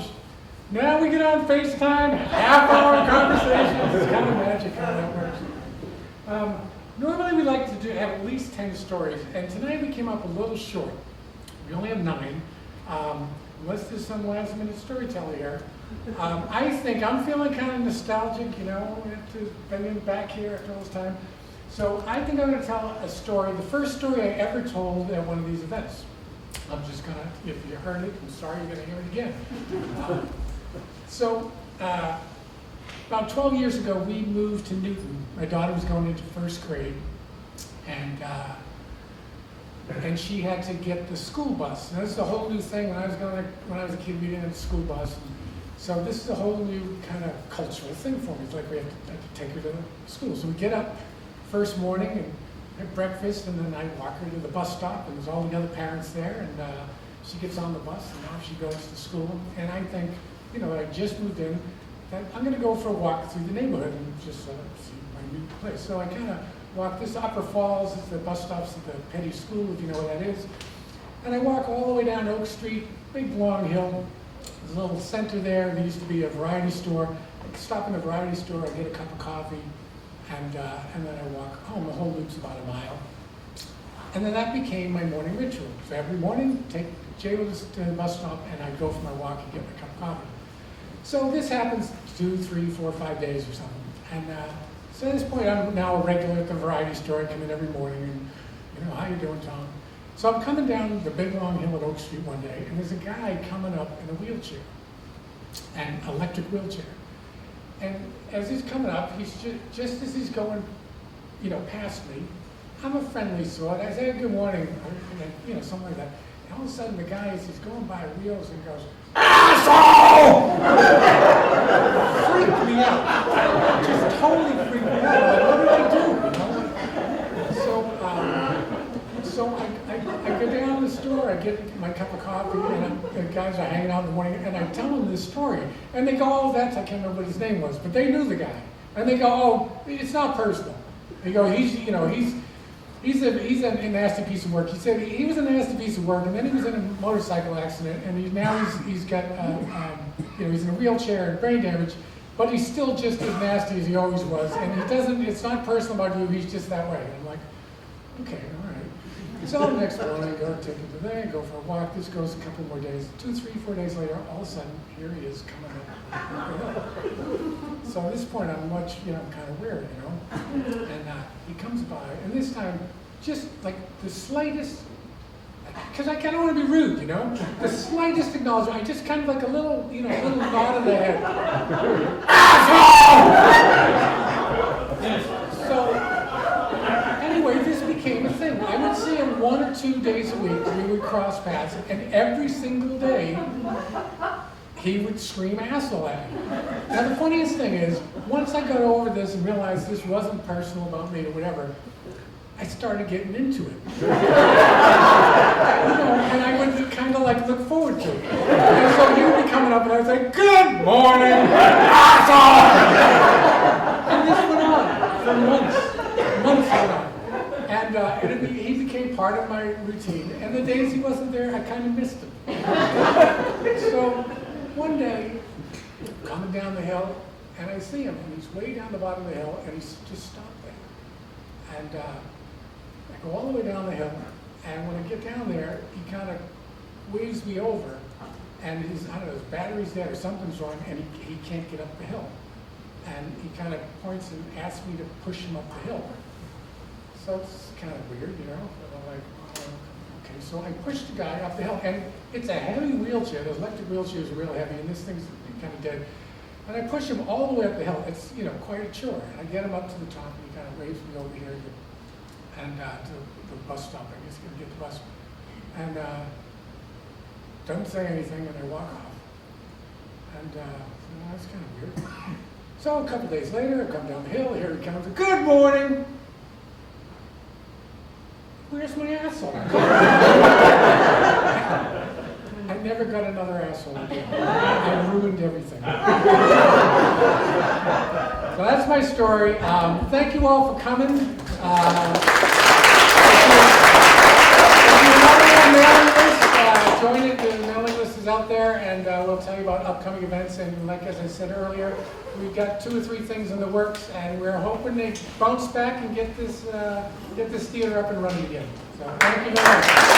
Now we get on FaceTime, half-hour conversations. It's kind of magic how that works. Normally we like to have at least 10 stories, and tonight we came up a little short. We only have 9, unless there's some last-minute storyteller here. I think I'm feeling kind of nostalgic, after being back here after all this time. So I think I'm going to tell a story, the first story I ever told at one of these events. I'm just going to, if you heard it, I'm sorry you're going to hear it again. About 12 years ago, we moved to Newton. My daughter was going into 1st grade, and she had to get the school bus. Now, this is a whole new thing. When I was a kid, we didn't have a school bus. So this is a whole new kind of cultural thing for me. It's like we have to take her to the school. So we get up first morning and have breakfast, and then I walk her to the bus stop, and there's all the other parents there, and she gets on the bus, and off she goes to school. And I think, I just moved in, that I'm going to go for a walk through the neighborhood and just see my new place. So I kind of walk this Upper Falls, it's the bus stops at the Petty School, if you know where that is. And I walk all the way down Oak Street, big long hill. There's a little center there. There used to be a variety store. I stop in the variety store, I get a cup of coffee, and then I walk home. The whole loop's about a mile. And then that became my morning ritual. So every morning, take Jay to the bus stop, and I'd go for my walk and get my cup of coffee. So this happens 2, 3, 4, 5 days or something. And so at this point, I'm now a regular at the variety store. I come in every morning, and how you doing, Tom? So I'm coming down the big long hill at Oak Street one day, and there's a guy coming up in a wheelchair, an electric wheelchair. And as he's coming up, he's just as he's going, past me, I'm a friendly sort. I say good morning, something like that. And all of a sudden, the guy, as he's going by wheels, and goes, "Asshole!" Freaked me out. Just totally freaked me out. Like, what did I do? So I go down to the store, I get my cup of coffee, and the guys are hanging out in the morning, and I tell them this story. And they go, "Oh, I can't remember what his name was," but they knew the guy. And they go, "Oh, it's not personal." They go, he's a nasty piece of work. He said he was a nasty piece of work, and then he was in a motorcycle accident, and he's got he's in a wheelchair and brain damage, but he's still just as nasty as he always was, and it's not personal about you, he's just that way. And I'm like, okay, all right. So the next morning I go take him to there, go for a walk. This goes a couple more days. 2, 3, 4 days later, all of a sudden, here he is coming up. So at this point, I'm much, kind of weird, And he comes by, and this time, just like the slightest, because I kind of want to be rude, the slightest acknowledgement. I just kind of like a little, little nod of the head. So anyway, this became a thing. I would see him 1 or 2 days a week. We would cross paths, and every single day, he would scream asshole at me. Now the funniest thing is, once I got over this and realized this wasn't personal about me or whatever, I started getting into it. And I would kind of like look forward to it. And so he would be coming up and I was like, "Good morning, asshole!" And this went on for months went on. And And he became part of my routine. And the days he wasn't there, I kind of missed him. So one day, coming down the hill, and I see him, and he's way down the bottom of the hill, and he's just stopped there. And I go all the way down the hill, and when I get down there, he kind of waves me over, and I don't know, his battery's dead or something's wrong, and he can't get up the hill. And he kind of points and asks me to push him up the hill. So it's kind of weird, you know? And I'm like, oh, okay. So I push the guy up the hill, and it's a heavy wheelchair. Those electric wheelchairs are real heavy, and this thing's kind of dead. And I push him all the way up the hill. It's, you know, quite a chore. And I get him up to the top, and he kind of waves me over here and to the bus stop. I guess going to get the bus. And don't say anything, and I walk off. And that's kind of weird. So a couple days later, I come down the hill, here he comes, good morning! Where's my asshole? I never got another asshole again. I ruined everything. So that's my story. Thank you all for coming. Join it, the mailing list is out there, and we'll tell you about upcoming events. And like as I said earlier, we've got 2 or 3 things in the works, and we're hoping to bounce back and get this theater up and running again. So thank you very much.